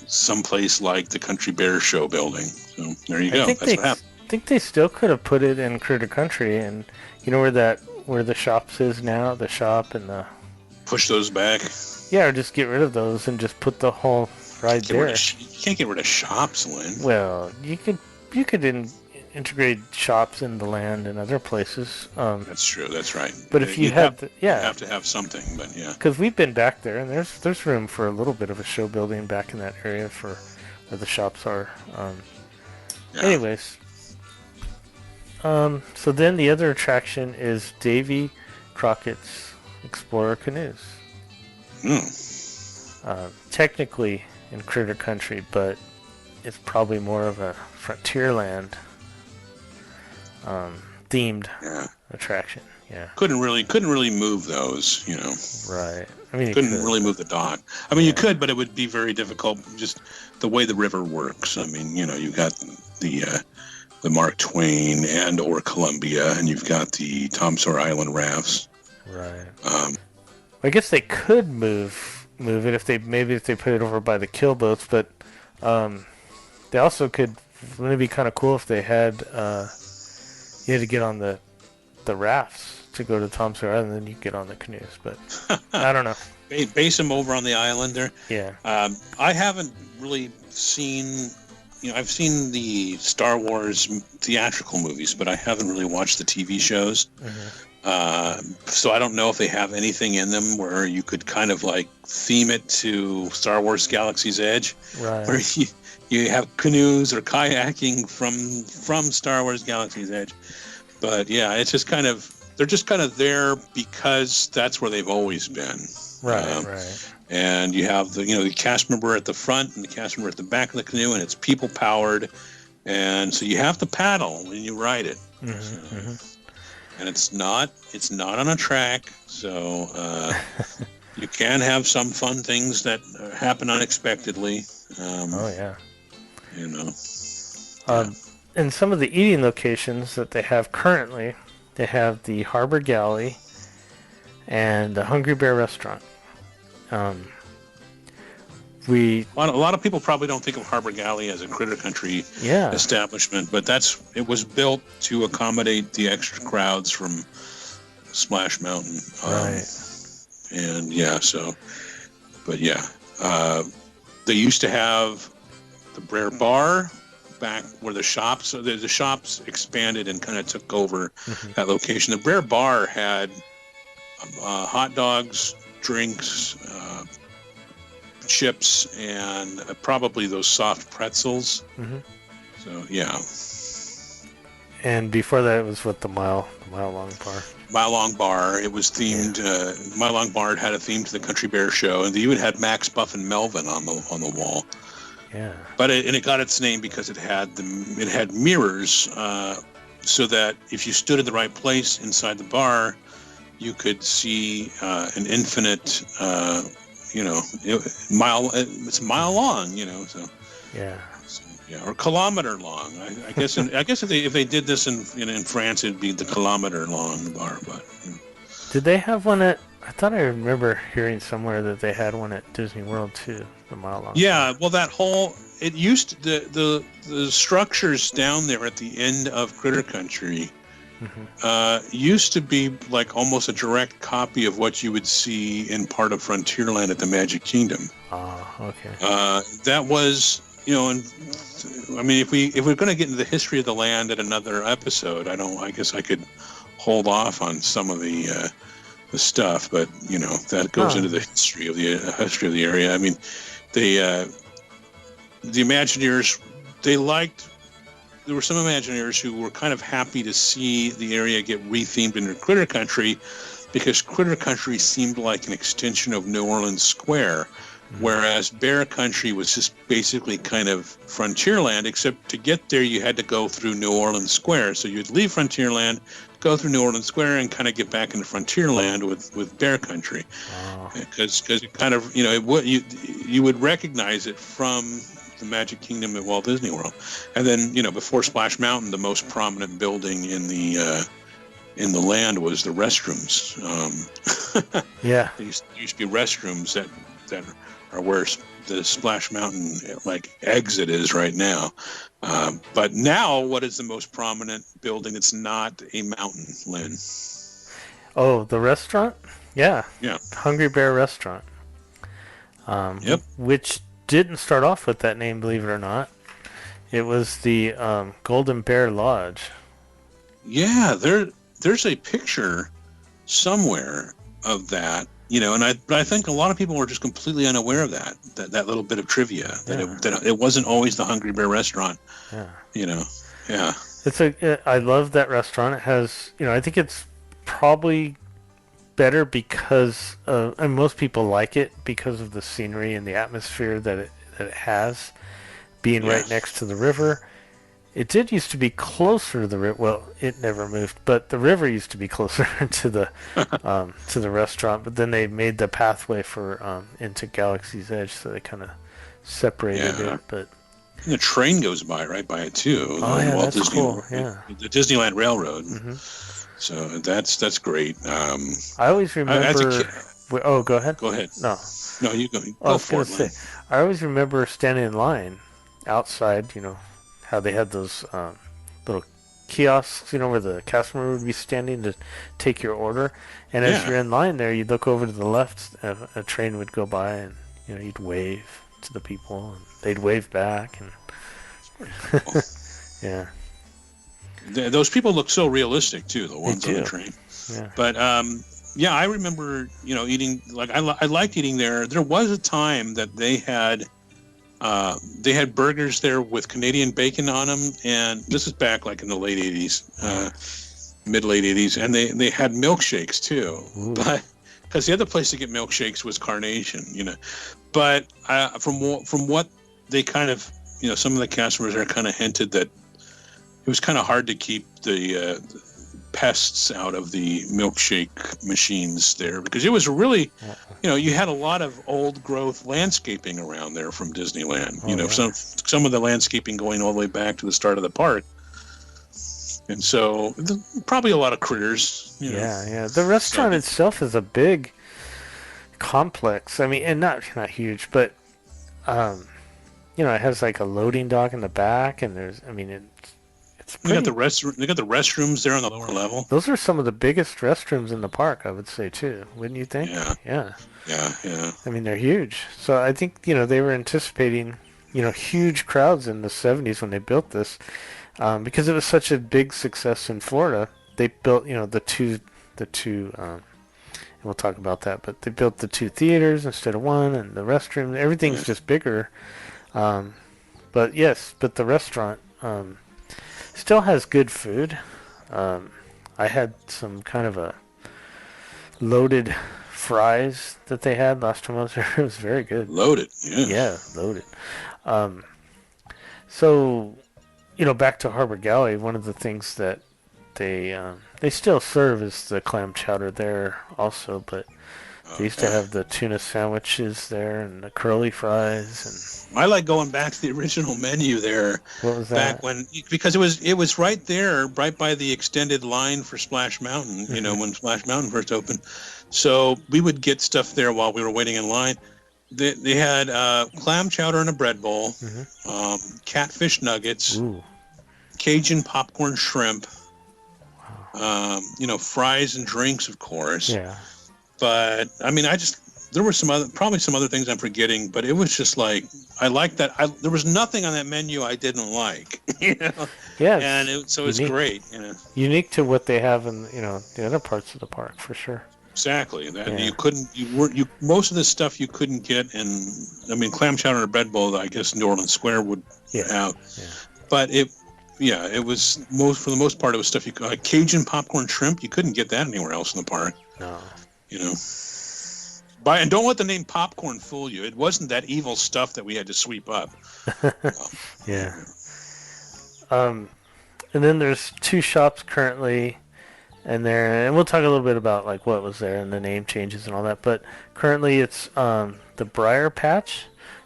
someplace like the Country Bear show building. So there you go. That's what happened. I think they still could have put it in Critter Country, and where the shops is now, the shop and the... Push those back? Yeah, or just get rid of those and just put the whole ride there. You can't get rid of shops, Lynn. Well, you could integrate shops in the land and other places. That's true. That's right. But if you have to have something. But yeah, because we've been back there, and there's room for a little bit of a show building back in that area for where the shops are. Anyways, so then the other attraction is Davey Crockett's Explorer Canoes. Technically in Critter Country, but it's probably more of a Frontierland themed attraction. Yeah. Couldn't really move those, Right. Couldn't really move the dock. You could, but it would be very difficult. Just the way the river works. You got the Mark Twain and or Columbia, and you've got the Tom Sawyer Island rafts. Right. I guess they could move it if they put it over by the kill boats, but they also could. Wouldn't it be kind of cool if they had you had to get on the rafts to go to Tom Sawyer Island, and then you get on the canoes? But I don't know. Base them over on the island there. Yeah. I haven't really seen. I've seen the Star Wars theatrical movies, but I haven't really watched the TV shows. Mm-hmm. So I don't know if they have anything in them where you could kind of like theme it to Star Wars Galaxy's Edge, right? Where you have canoes or kayaking from Star Wars Galaxy's Edge. But yeah, it's just they're just kind of there because that's where they've always been. Right, right. And you have the cast member at the front and the cast member at the back of the canoe, and it's people powered, and so you have to paddle when you ride it. Mm-hmm, mm-hmm. And it's not on a track, so you can have some fun things that happen unexpectedly. Yeah. And some of the eating locations that they have currently, they have the Harbor Galley and the Hungry Bear Restaurant. A lot of people probably don't think of Harbor Galley as a Critter Country establishment, but it was built to accommodate the extra crowds from Splash Mountain. Right. And they used to have the Briar Bar back where the shops expanded and kind of took over that location. The Briar Bar had hot dogs, drinks, chips, and probably those soft pretzels. Mm-hmm. So yeah. And before that, it was the Mile Long Bar. Mile Long Bar. It was themed. Mile Long Bar had a theme to the Country Bear show, and they even had Max, Buff, and Melvin on the wall. Yeah. But it got its name because it had mirrors, so that if you stood in the right place inside the bar, you could see an infinite. It's a mile long, so. Yeah. Yeah, or kilometer long. I guess if they did this in France, it'd be the kilometer long bar. But did they have one at? I thought I remember hearing somewhere that they had one at Disney World too, the mile long. Yeah, well, that whole it used to, the structures down there at the end of Critter Country. Mm-hmm. Used to be like almost a direct copy of what you would see in part of Frontierland at the Magic Kingdom. Oh, okay. That was and I mean, if we're going to get into the history of the land at another episode, I guess I could hold off on some of the stuff, but that goes into the history of the area. I mean, the Imagineers, there were some Imagineers who were kind of happy to see the area get rethemed into Critter Country, because Critter Country seemed like an extension of New Orleans Square, whereas Bear Country was just basically kind of Frontierland, except to get there you had to go through New Orleans Square. So you'd leave Frontierland, go through New Orleans Square, and kind of get back into Frontierland with Bear Country, because it kind of you would recognize it from the Magic Kingdom at Walt Disney World. And then before Splash Mountain, the most prominent building in the land was the restrooms. Yeah, there used to be restrooms that are where the Splash Mountain exit is right now. But now, what is the most prominent building? It's not a mountain, Lynn. Oh, the restaurant? Yeah. Yeah. Hungry Bear Restaurant. Yep. Which didn't start off with that name, believe it or not. It was the Golden Bear Lodge. Yeah, there's a picture somewhere of that. But I think a lot of people were just completely unaware of that little bit of trivia, that it wasn't always the Hungry Bear Restaurant. Yeah. Yeah. I love that restaurant. It has, I think it's probably better because, and most people like it because of the scenery and the atmosphere that it has, being right next to the river. It did used to be closer to the river. Well, it never moved, but the river used to be closer to the restaurant. But then they made the pathway for into Galaxy's Edge, so they kind of separated it. But the train goes right by it too. Oh yeah, Walt that's Disney, cool. Yeah, the Disneyland Railroad. Mm-hmm. So that's great. I always remember. Oh, go ahead. Go ahead. No, you go. I was going to say, I always remember standing in line outside. How they had those little kiosks, where the customer would be standing to take your order. And as you're in line there, you'd look over to the left, a train would go by, and you'd wave to the people, and they'd wave back. And yeah, those people look so realistic too. The ones on the train. Yeah. But I remember eating. I liked eating there. There was a time that they had burgers there with Canadian bacon on them, and this is back in the late 80s, mid-late 80s, and they had milkshakes too. Ooh. But because the other place to get milkshakes was Carnation, But from what they kind of, some of the customers there kind of hinted that it was kind of hard to keep the pests out of the milkshake machines there, because it was really, you had a lot of old growth landscaping around there from Disneyland. Some of the landscaping going all the way back to the start of the park, and so probably a lot of critters. Yeah. The restaurant itself is a big complex. I mean, and not huge, but it has a loading dock in the back, and there's, They got the restrooms there on the lower level. Those are some of the biggest restrooms in the park, I would say, too. Wouldn't you think? Yeah. They're huge. So I think, they were anticipating, huge crowds in the 70s when they built this. Because it was such a big success in Florida. They built, the two, and we'll talk about that, but they built the 2 theaters instead of 1, and the restroom. Everything's just bigger. But the restaurant... still has good food. I had some kind of a loaded fries that they had last time I was there. It was very good. Loaded, yeah. Yeah, loaded. So, back to Harbor Galley, one of the things that they still serve is the clam chowder there also, but they used to have the tuna sandwiches there and the curly fries, and I like going back to the original menu there. What was that? Because it was right there, right by the extended line for Splash Mountain. When Splash Mountain first opened, so we would get stuff there while we were waiting in line. They had clam chowder in a bread bowl, catfish nuggets, Cajun popcorn shrimp, fries and drinks, of course. Yeah. But I there were probably some other things I'm forgetting, but it was just like, I liked that. There was nothing on that menu I didn't like, you know? Yeah. And it's great, you know? Unique to what they have in, the other parts of the park, for sure. Exactly. Most of the stuff you couldn't get in, I mean, clam chowder and bread bowl, I guess New Orleans Square would have. Yeah. But it was for the most part, it was stuff like Cajun popcorn shrimp. You couldn't get that anywhere else in the park. No. You know. And don't let the name popcorn fool you. It wasn't that evil stuff that we had to sweep up. Yeah. And then there's 2 shops currently in there, and we'll talk a little bit about like what was there and the name changes and all that. But currently, it's the Briar Patch.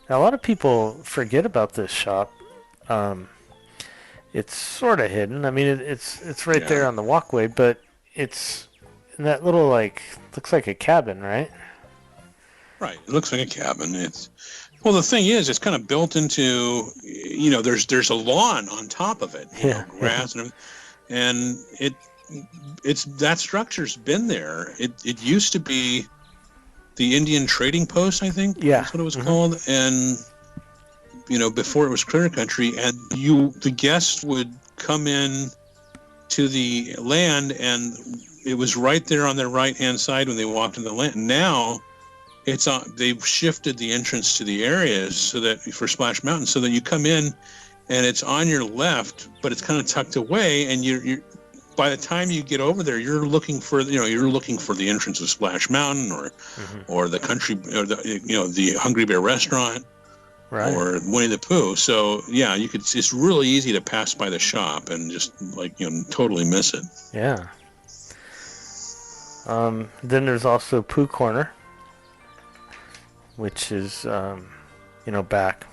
Now, a lot of people forget about this shop. It's sort of hidden. I mean, it's right there on the walkway, but it's in that little looks like a cabin, right? Right. It looks like a cabin. The thing is, it's kind of built into, there's a lawn on top of it, grass and it's that structure's been there. It used to be the Indian Trading Post, I think. Yeah. That's what it was called. And, before it was Critter Country, and the guests would come in to the land, and it was right there on their right-hand side when they walked in the land. Now, they've shifted the entrance to the areas so that for Splash Mountain, so that you come in and it's on your left, but it's kind of tucked away, and you're by the time you get over there, you're looking for the entrance of Splash Mountain or the country or the Hungry Bear restaurant, right, or Winnie the Pooh. So yeah, it's really easy to pass by the shop and just totally miss it. Yeah. Then there's also Pooh Corner, which is, back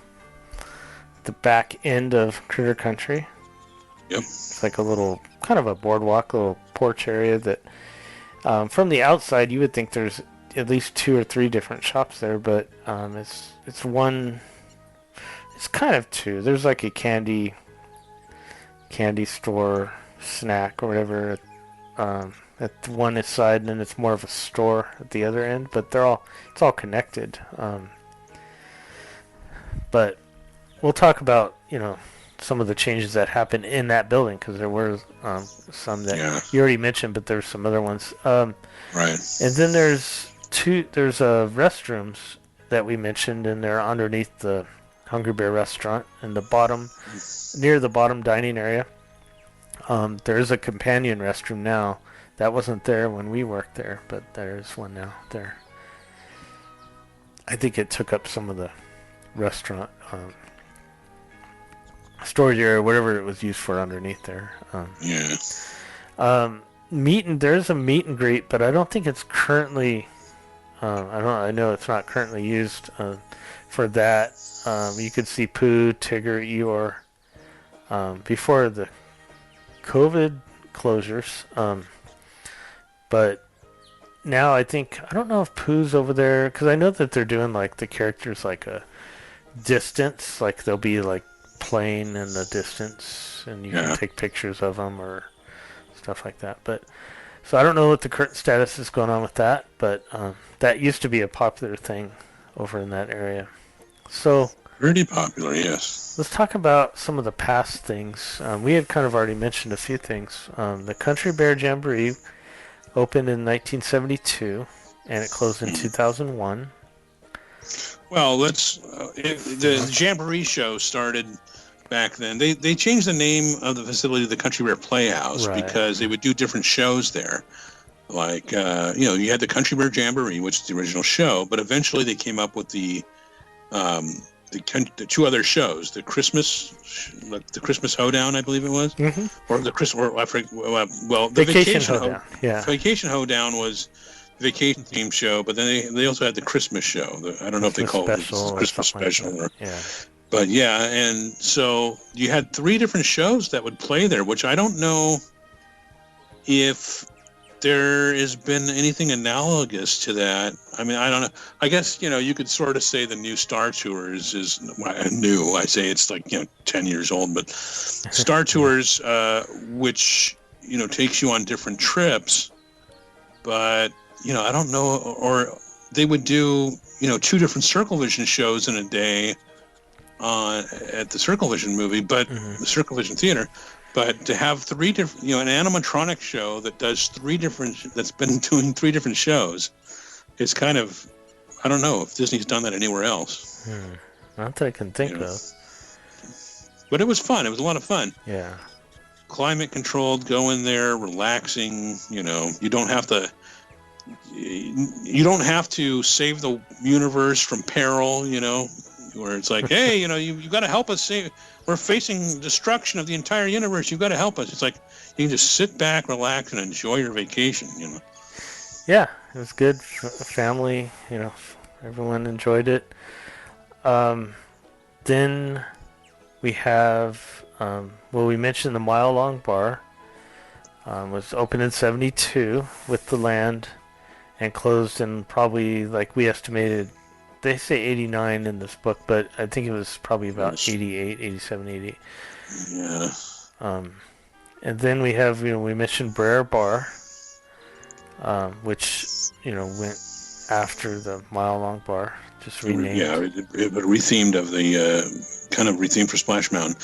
the back end of Critter Country. Yep. It's like a little, kind of a boardwalk, a little porch area that, from the outside, you would think there's at least 2 or 3 different shops there, but it's one. It's kind of 2. There's like a candy store, snack or whatever, at one side, and then it's more of a store at the other end, but it's all connected. But we'll talk about some of the changes that happened in that building, because there were some that you already mentioned, but there's some other ones. Right. And then there's restrooms that we mentioned, and they're underneath the Hungry Bear restaurant in the bottom, near the bottom dining area. There is a companion restroom now. That wasn't there when we worked there, but there's one now there. I think it took up some of the restaurant storage area, whatever it was used for underneath there. There's a meet and greet, but I don't think it's currently. I know it's not currently used for that. You could see Pooh, Tigger, Eeyore before the COVID closures. But now I don't know if Pooh's over there, because I know that they're doing like the characters like a distance, like they'll be like playing in the distance, and you can take pictures of them or stuff like that. But so I don't know what the current status is going on with that, but that used to be a popular thing over in that area. So pretty popular, yes. Let's talk about some of the past things. We had kind of already mentioned a few things. The Country Bear Jamboree opened in 1972, and it closed in 2001. Well, the Jamboree show started back then. They changed the name of the facility to the Country Bear Playhouse, right, because they would do different shows there. Like, you had the Country Bear Jamboree, which is the original show, but eventually they came up with the 2 other shows, the Christmas Hoedown, I believe it was, or the Vacation Hoedown. Yeah, Vacation Hoedown was the vacation theme show, but then they also had the Christmas show. I don't know if they call it the Christmas special. But yeah, and so you had 3 different shows that would play there, which I don't know if there has been anything analogous to that. I mean, I don't know. I guess, you could sort of say the new Star Tours is new. I say it's like, 10 years old, but Star Tours, which, takes you on different trips. But, I don't know, or they would do, 2 different Circle Vision shows in a day at the Circle Vision movie, but the Circle Vision Theater. But to have 3 different, an animatronic show that does that's been doing 3 different shows, it's kind of, I don't know if Disney's done that anywhere else. Not that I can think of. But it was fun. It was a lot of fun. Yeah. Climate controlled, go in there, relaxing. You don't have to save the universe from peril. Where it's like, hey, you got to help us save. We're facing destruction of the entire universe. You've got to help us. It's like you can just sit back, relax, and enjoy your vacation. Yeah, it was good. Family, everyone enjoyed it. Then we have, we mentioned the Mile Long Bar. Was opened in 1972 with the land and closed in probably, like we estimated, they say 1989 in this book, but I think it was probably about 1987, 1988. Yeah. And then we have, we mentioned Briar Bar, which, went after the Mile Long Bar, just renamed. Yeah, it rethemed of the, kind of rethemed for Splash Mountain.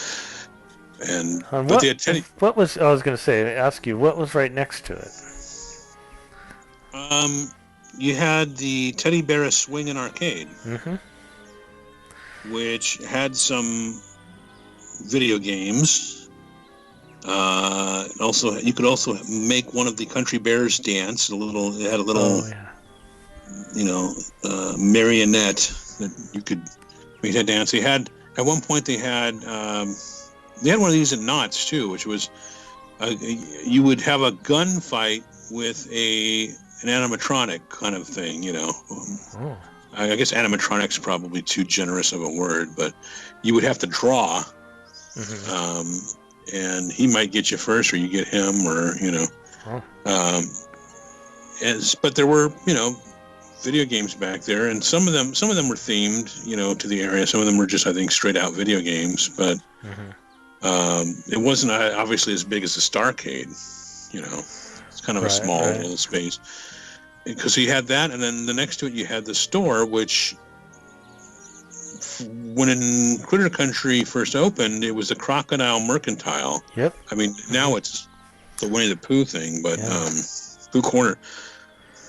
And but they had Teddy. What was, I was going to say, ask you, what was right next to it? You had the Teddy Bear Swing and Arcade, which had some video games. Also, you could also make one of the Country Bears dance. It had a little, marionette that you could make that dance. They had, at one point, they had one of these at Knott's too, which was you would have a gunfight with an animatronic kind of thing, I guess animatronic's probably too generous of a word, but you would have to draw, and he might get you first, or you get him, or but there were video games back there, and some of them were themed, to the area. Some of them were just, I think, straight out video games, but it wasn't obviously as big as the Starcade, It's kind of a small little space. Because you had that, and then the next to it you had the store, which, when in Critter Country first opened, it was the Crocodile Mercantile. Yep. I mean, now it's the Winnie the Pooh thing, but Pooh Corner.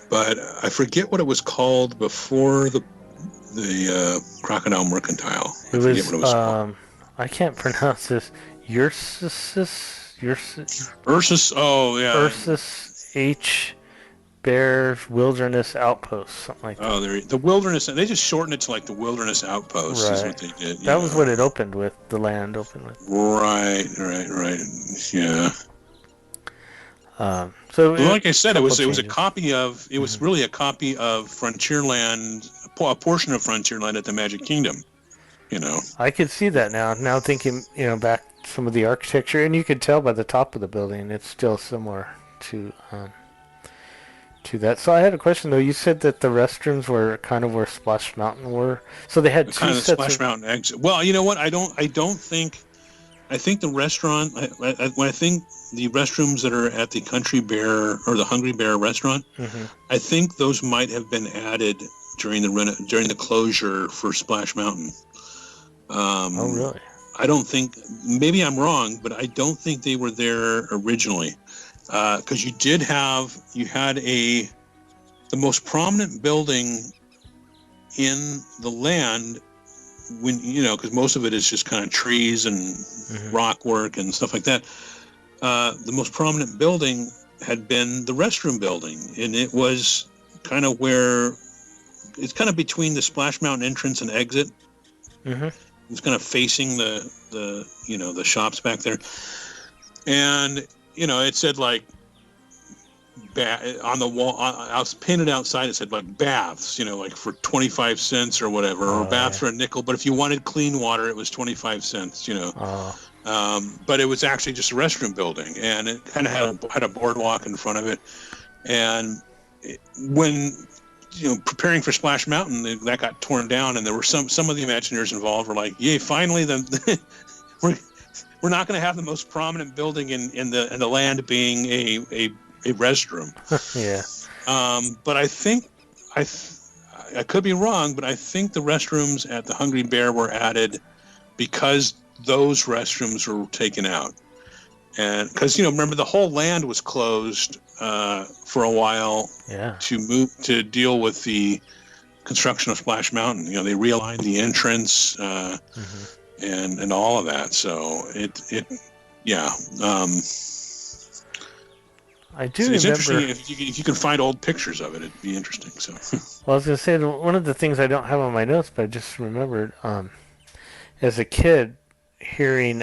But I forget what it was called before the Crocodile Mercantile. It was called. I can't pronounce this. Ursus. Oh yeah. Ursus H. Bear Wilderness Outpost, something like that. Oh, the Wilderness. They just shortened it to like the Wilderness Outpost. Right. Is what they did. That was what it opened with. The land opened with. Right. Yeah. So, like I said, it was a copy of. It was really a copy of Frontierland, a portion of Frontierland at the Magic Kingdom. I could see that now. Now thinking, back some of the architecture, and you could tell by the top of the building, it's still similar to that. So I had a question though. You said that the restrooms were kind of where Splash Mountain were. So they had kind two of sets Splash Mountain exit. Well, you know what? I don't think. I think the restaurant. When I think the restrooms that are at the Country Bear or the Hungry Bear restaurant, I think those might have been added during the closure for Splash Mountain. Oh, really? I don't think. Maybe I'm wrong, but I don't think they were there originally. Because you had the most prominent building in the land when, because most of it is just kind of trees and rock work and stuff like that. The most prominent building had been the restroom building, and it was kind of it's kind of between the Splash Mountain entrance and exit. It's kind of facing the shops back there, and it said like on the wall, painted outside. It said like baths, like for 25 cents or whatever, or baths for a nickel. But if you wanted clean water, it was 25 cents. But it was actually just a restroom building, and it kind of had a boardwalk in front of it. And when preparing for Splash Mountain, that got torn down, and there were some of the Imagineers involved were like, "Yay! Finally, we're not going to have the most prominent building in the land being a restroom." Yeah. But I think I could be wrong, but I think the restrooms at the Hungry Bear were added because those restrooms were taken out. And because, remember the whole land was closed for a while to deal with the construction of Splash Mountain. They realigned the entrance and all of that. So I do it's remember. Interesting if you can find old pictures of it. It'd be interesting. So, well, I was gonna say one of the things I don't have on my notes, but I just remembered as a kid hearing.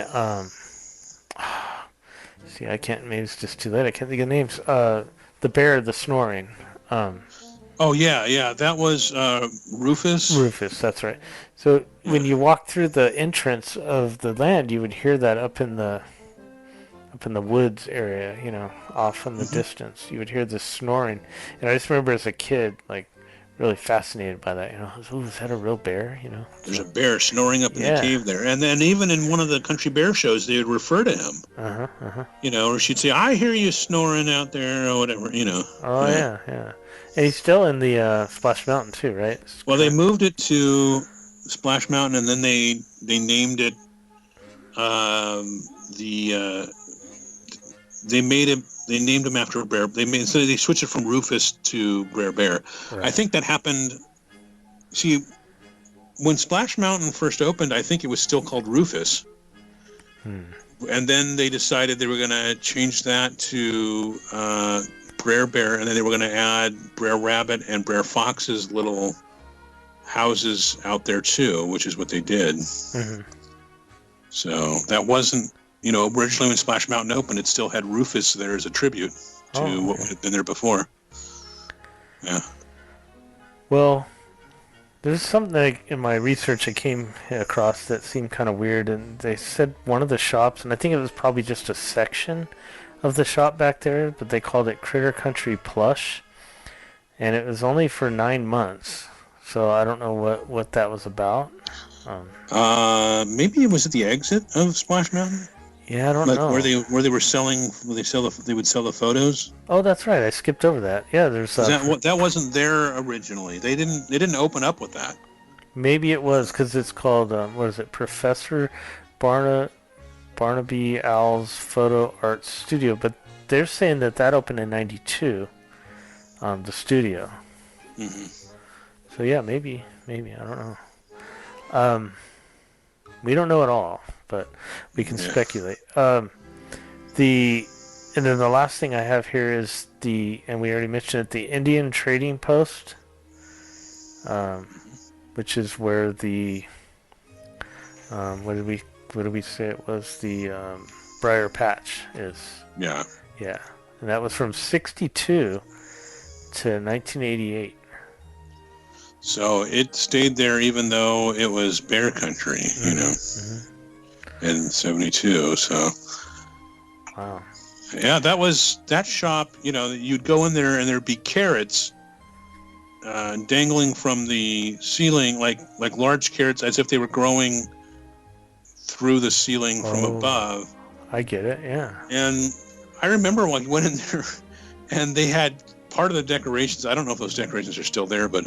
See, I can't. Maybe it's just too late. I can't think of names. The bear, the snoring. Oh yeah, that was Rufus. Rufus, that's right. So when you walk through the entrance of the land, you would hear that up in the woods area, off in the distance. You would hear this snoring, and I just remember as a kid, like, really fascinated by that. Is that a real bear? There's a bear snoring up in the cave there, and then even in one of the Country Bear shows, they would refer to him. Or she'd say, "I hear you snoring out there," or whatever. Oh yeah. And he's still in the Splash Mountain too, right? Well, they moved it to Splash Mountain, and then they named it They named him after a bear. So they switched it from Rufus to Brer Bear. Right. I think that happened. See, when Splash Mountain first opened, I think it was still called Rufus. And then they decided they were going to change that to Brer Bear, and then they were going to add Brer Rabbit and Brer Fox's little houses out there too, which is what they did. So that wasn't. Originally when Splash Mountain opened, it still had Rufus there as a tribute to what had been there before. Yeah. Well, there's something in my research I came across that seemed kind of weird, and they said one of the shops, and I think it was probably just a section of the shop back there, but they called it Critter Country Plush, and it was only for 9 months. So I don't know what that was about. Maybe it was at the exit of Splash Mountain. Yeah, I don't know. Where they were selling, they would sell the photos. Oh, that's right. I skipped over that. Yeah, there's that wasn't there originally. They didn't open up with that. Maybe it was because it's called what is it? Professor Barnaby Owl's Photo Art Studio, but they're saying that opened in '92. The studio. So yeah, maybe I don't know. We don't know at all, but we can speculate. And then the last thing I have here is and we already mentioned it, the Indian Trading Post, which is where the what did we say it was, the Briar Patch is. Yeah, and that was from '62 to 1988. So it stayed there even though it was bear country, in '72. So, wow. Yeah, that shop. You'd go in there and there'd be carrots dangling from the ceiling, like large carrots, as if they were growing through the ceiling from above. I get it. Yeah. And I remember when I went in there, and they had part of the decorations. I don't know if those decorations are still there, but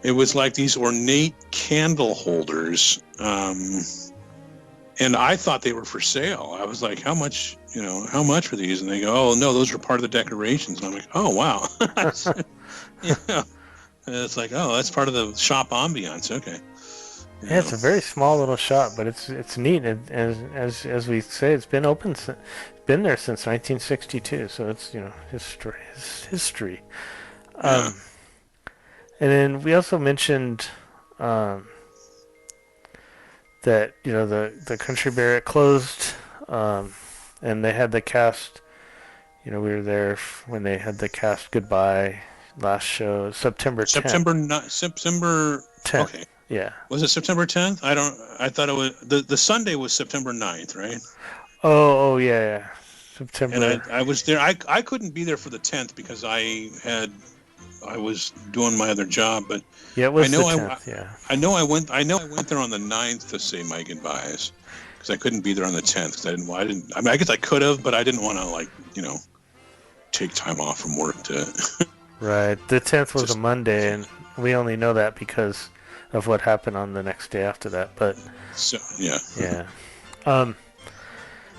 it was like these ornate candle holders, and I thought they were for sale. I was like, how much for these? And they go, oh, no, those are part of the decorations. And I'm like, oh, wow. And it's like, oh, that's part of the shop ambiance. Okay. Yeah, it's a very small little shop, but it's neat. As we say, it's been been there since 1962, so it's history. Yeah. And then we also mentioned that the Country Bear, it closed, and they had the cast. We were there when they had the cast goodbye last show, September 10th. September 10th. Okay. Yeah. Was it September 10th? I thought it was the Sunday was September 9th, right? Oh yeah. September. And I was there. I couldn't be there for the 10th because I was doing my other job, but yeah, it was the 10th, yeah. I know I went there on the 9th to say my goodbyes because I couldn't be there on the 10th because I mean, I guess I could have, but I didn't want to take time off from work to. Right. The 10th was a Monday, and we only know that because of what happened on the next day after that. But So yeah. yeah.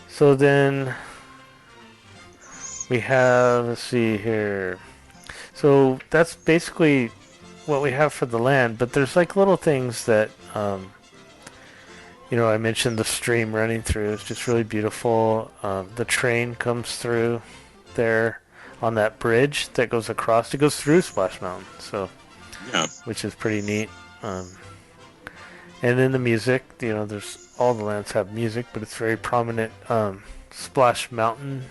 So then we have, let's see here. So that's basically what we have for the land, but there's like little things that, you know, I mentioned the stream running through. It's just really beautiful. The train comes through there on that bridge that goes across. It goes through Splash Mountain, so Yeah. which is pretty neat. And then the music, you know, there's all the lands have music, but it's very prominent. Splash Mountain,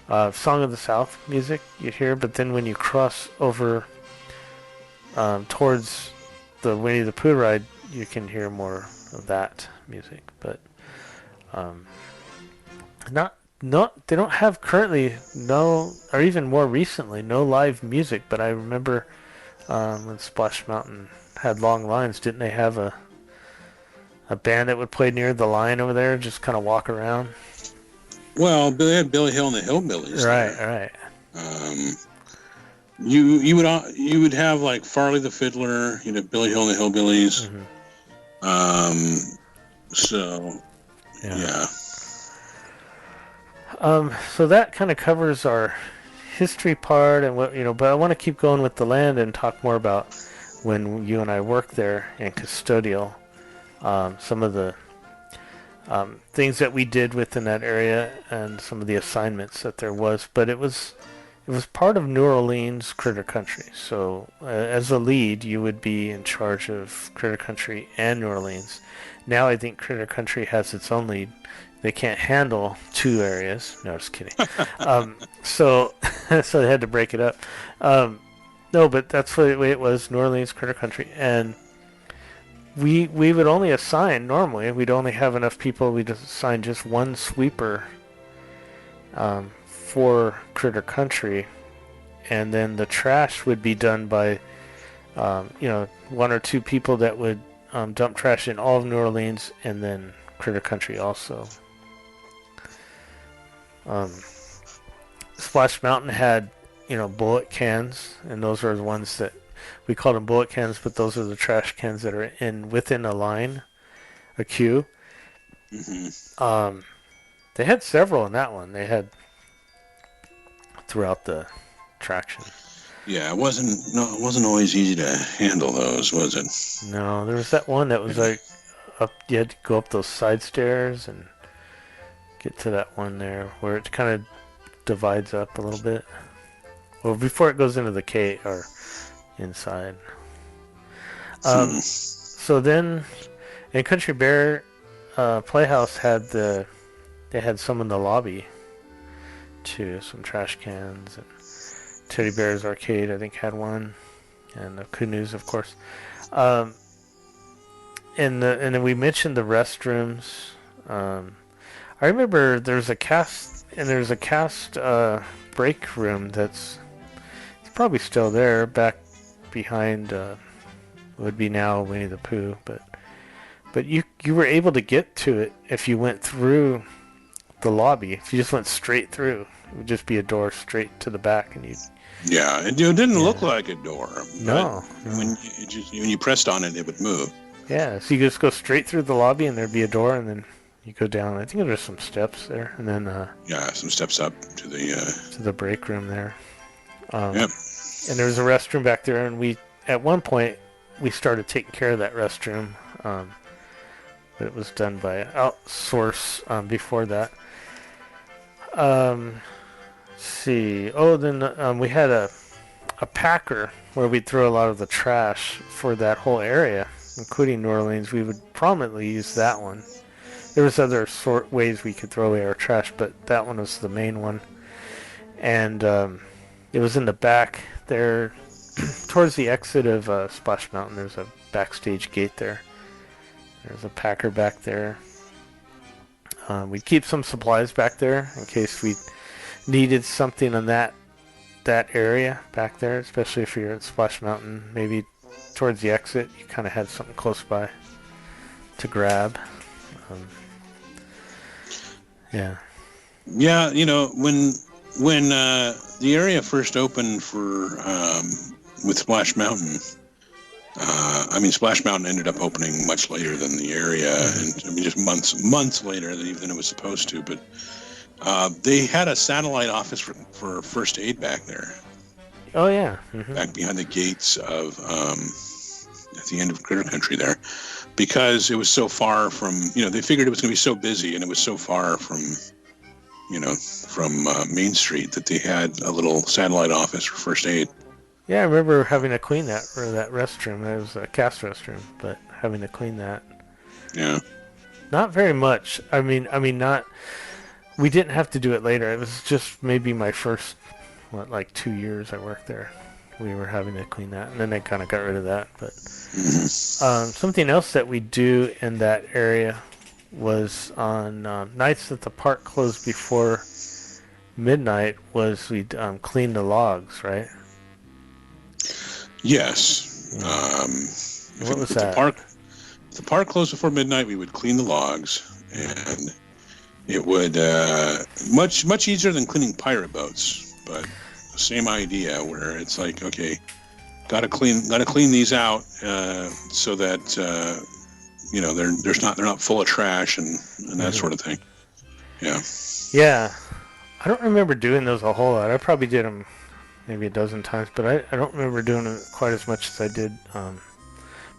Song of the South music you hear, but then when you cross over towards the Winnie the Pooh ride, you can hear more of that music. But they don't have currently or even more recently, no live music. But I remember when Splash Mountain had long lines, didn't they have a band that would play near the line over there, just kind of walk around? Well, they had Billy Hill and the Hillbillies. Right. You would have like Farley the Fiddler, you know, Billy Hill and the Hillbillies. Mm-hmm. So yeah. So that kind of covers our history part and what, you know, but I want to keep going with the land and talk more about when you and I worked there in custodial. Some of the things that we did within that area and some of the assignments that there was, but it was part of New Orleans Critter Country. So as a lead, you would be in charge of Critter Country and New Orleans. Now I think Critter Country has its own lead. They can't handle two areas. No, just kidding. So they had to break it up. No, but that's the way it was, New Orleans Critter Country. And we would only assign, normally, we'd only have enough people, we'd assign just one sweeper for Critter Country. And then the trash would be done by, you know, one or two people that would dump trash in all of New Orleans and then Critter Country also. Splash Mountain had, you know, bullet cans, and those are the ones that we called them bullet cans, but those are the trash cans that are within a line, a queue. Mm-hmm. They had several in that one. They had throughout the attraction. Yeah, it wasn't always easy to handle those, was it? No, there was that one that was like up. You had to go up those side stairs and get to that one there where it kind of divides up a little bit. Well, before it goes into the cave or inside. So then, in Country Bear Playhouse they had some in the lobby too, some trash cans, and Teddy Bear's Arcade I think had one, and the Canoes of course. And then we mentioned the restrooms. I remember there's a cast break room it's probably still there back behind would be now Winnie the Pooh, but you were able to get to it if you went through the lobby. If you just went straight through, it would just be a door straight to the back, and it didn't look like a door. No. When you pressed on it, it would move. Yeah, so you just go straight through the lobby, and there'd be a door, and then you go down. I think there's some steps there, and then some steps up to the break room there. Yep. And there was a restroom back there, and at one point we started taking care of that restroom, but it was done by outsource before that. Let's see. Oh, then we had a packer where we'd throw a lot of the trash for that whole area, including New Orleans. We would prominently use that one. There was other ways we could throw away our trash, but that one was the main one. And it was in the back there, towards the exit of Splash Mountain. There's a backstage gate there. There's a packer back there. We'd keep some supplies back there in case we needed something in that area back there, especially if you're at Splash Mountain. Maybe towards the exit, you kind of had something close by to grab. Yeah. Yeah, you know, when the area first opened for with Splash Mountain, I mean, Splash Mountain ended up opening much later than the area, and I mean, just months later than it was supposed to. But they had a satellite office for first aid back there. Oh yeah. Back behind the gates of at the end of Critter Country there, because it was so far from, they figured it was going to be so busy, and it was so far from Main Street, that they had a little satellite office for first aid. Yeah, I remember having to clean that restroom. It was a cast restroom, but having to clean that. Yeah. Not very much. I mean, not. We didn't have to do it later. It was just maybe my first, 2 years I worked there. We were having to clean that, and then they kind of got rid of that. But something else that we do in that area was on nights that the park closed before midnight was we'd clean the logs, right? Yes. What was that? If the park closed before midnight, we would clean the logs, and it would much easier than cleaning pirate boats, but the same idea where it's like, okay, gotta clean these out so that they're not full of trash and that sort of thing. Yeah. Yeah. I don't remember doing those a whole lot. I probably did them maybe a dozen times, but I don't remember doing it quite as much as I did.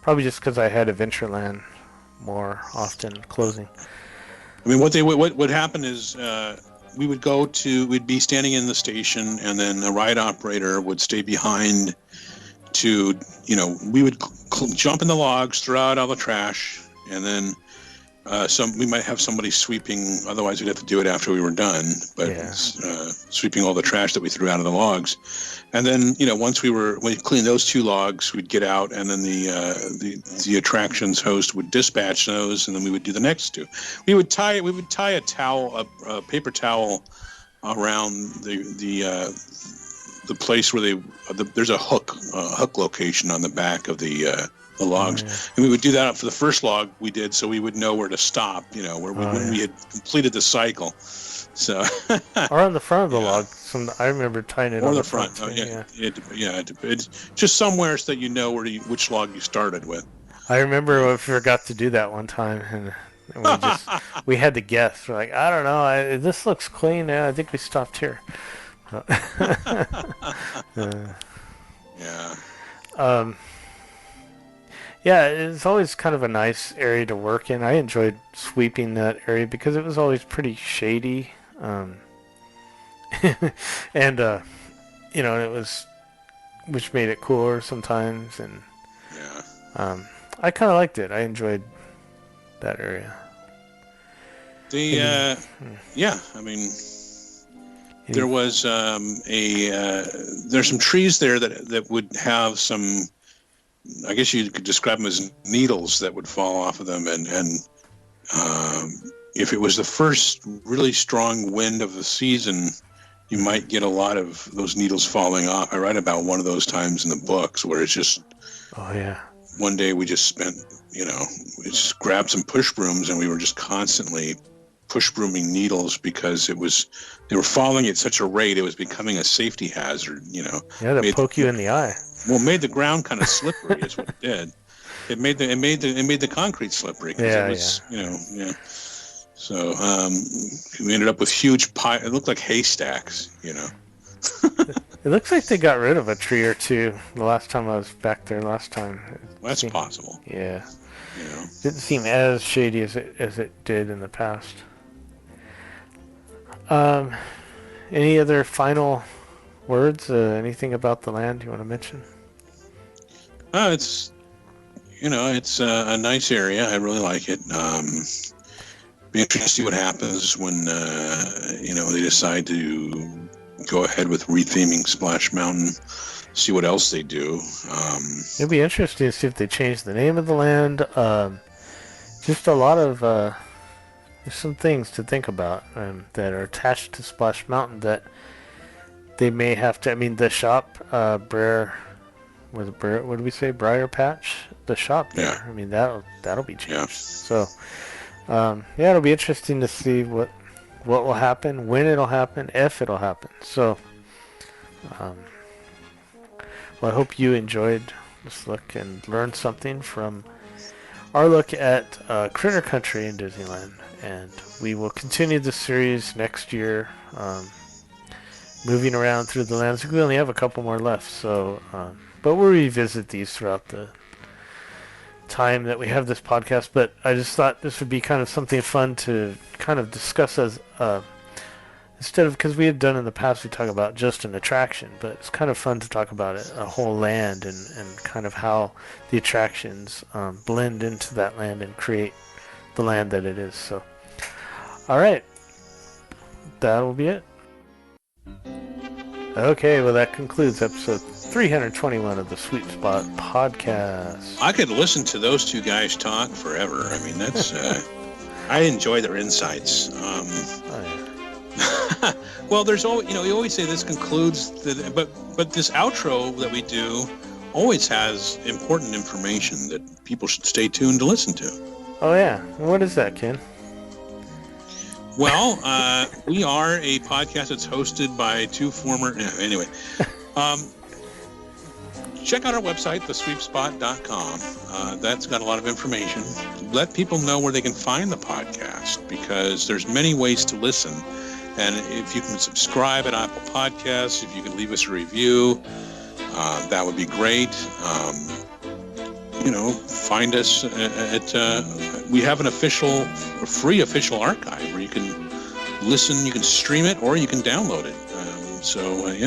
Probably just because I had Adventureland more often closing. I mean, what would happen is we'd be standing in the station, and then a ride operator would stay behind to, we would jump in the logs, throw out all the trash, and then we might have somebody sweeping. Otherwise, we'd have to do it after we were done. But sweeping all the trash that we threw out of the logs, and then once we cleaned those 2 logs, we'd get out, and then the attractions host would dispatch those, and then we would do the next 2. We would tie a towel, a paper towel, around the place where there's a hook location on the back of the logs, and we would do that for the first log we did, so we would know where to stop, when we had completed the cycle. So or on the front of the log. I remember tying it on the front. It's just somewhere so that you know which log you started with. I remember we forgot to do that one time, and we had to guess. We're like, I don't know, this looks clean. I think we stopped here. Yeah, it's always kind of a nice area to work in. I enjoyed sweeping that area because it was always pretty shady. And it was, which made it cooler sometimes, and I kind of liked it. I enjoyed that area. I mean, there was there's some trees there that would have some, I guess you could describe them as needles that would fall off of them, and if it was the first really strong wind of the season, you might get a lot of those needles falling off. I write about one of those times in the books where it's just, one day we just spent, we just grabbed some push brooms, and we were just constantly push brooming needles because they were falling at such a rate, it was becoming a safety hazard. Yeah, they poke you in the eye. Well, it made the ground kind of slippery is what it did. It made the concrete slippery. So we ended up with huge it looked like haystacks, It looks like they got rid of a tree or 2 the last time I was back there last time. That's possible. Yeah. Didn't seem as shady as it did in the past. Any other final words? Anything about the land you want to mention? It's a nice area. I really like it. Be interesting to see what happens when they decide to go ahead with retheming Splash Mountain. See what else they do. It'll be interesting to see if they change the name of the land. Just a lot of there's some things to think about that are attached to Splash Mountain that they may have to. I mean, the shop, Briar, what did we say? Briar Patch, the shop there. Yeah. I mean, that'll be changed. Yeah. So, it'll be interesting to see what will happen, when it'll happen, if it'll happen. So, well, I hope you enjoyed just look and learn something from our look at Critter Country in Disneyland. And we will continue the series next year, moving around through the lands. We only have a couple more left, so but we'll revisit these throughout the time that we have this podcast. But I just thought this would be kind of something fun to kind of discuss as instead of, because we had done in the past, we talk about just an attraction, but it's kind of fun to talk about a whole land and kind of how the attractions blend into that land and create the land that it is. So, all right, that'll be it. Okay, well, that concludes episode 321 of the Sweet Spot Podcast. I could listen to those two guys talk forever. I mean, that's I enjoy their insights. Well, there's always, you always say this concludes, but this outro that we do always has important information that people should stay tuned to listen to. Oh, yeah. What is that, Ken? Well, we are a podcast that's hosted by two former... Anyway, check out our website, thesweepspot.com. That's got a lot of information. Let people know where they can find the podcast, because there's many ways to listen. And if you can subscribe at Apple Podcasts, if you can leave us a review, that would be great. Find us at we have a free official archive where you can listen, you can stream it, or you can download it.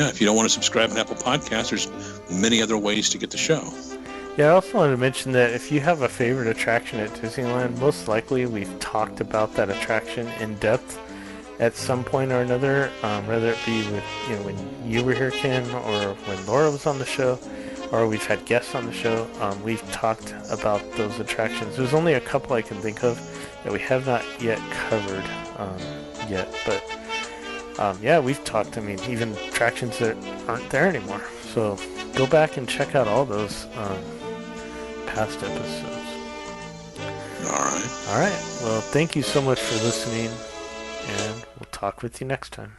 If you don't want to subscribe on Apple Podcasts, there's many other ways to get the show. Yeah, I also wanted to mention that if you have a favorite attraction at Disneyland, most likely we've talked about that attraction in depth at some point or another, whether it be with, when you were here, Ken, or when Laura was on the show, or we've had guests on the show. We've talked about those attractions. There's only a couple I can think of that we have not yet covered yet, but we've talked, even attractions that aren't there anymore. So go back and check out all those past episodes. All right. Well, thank you so much for listening, and we'll talk with you next time.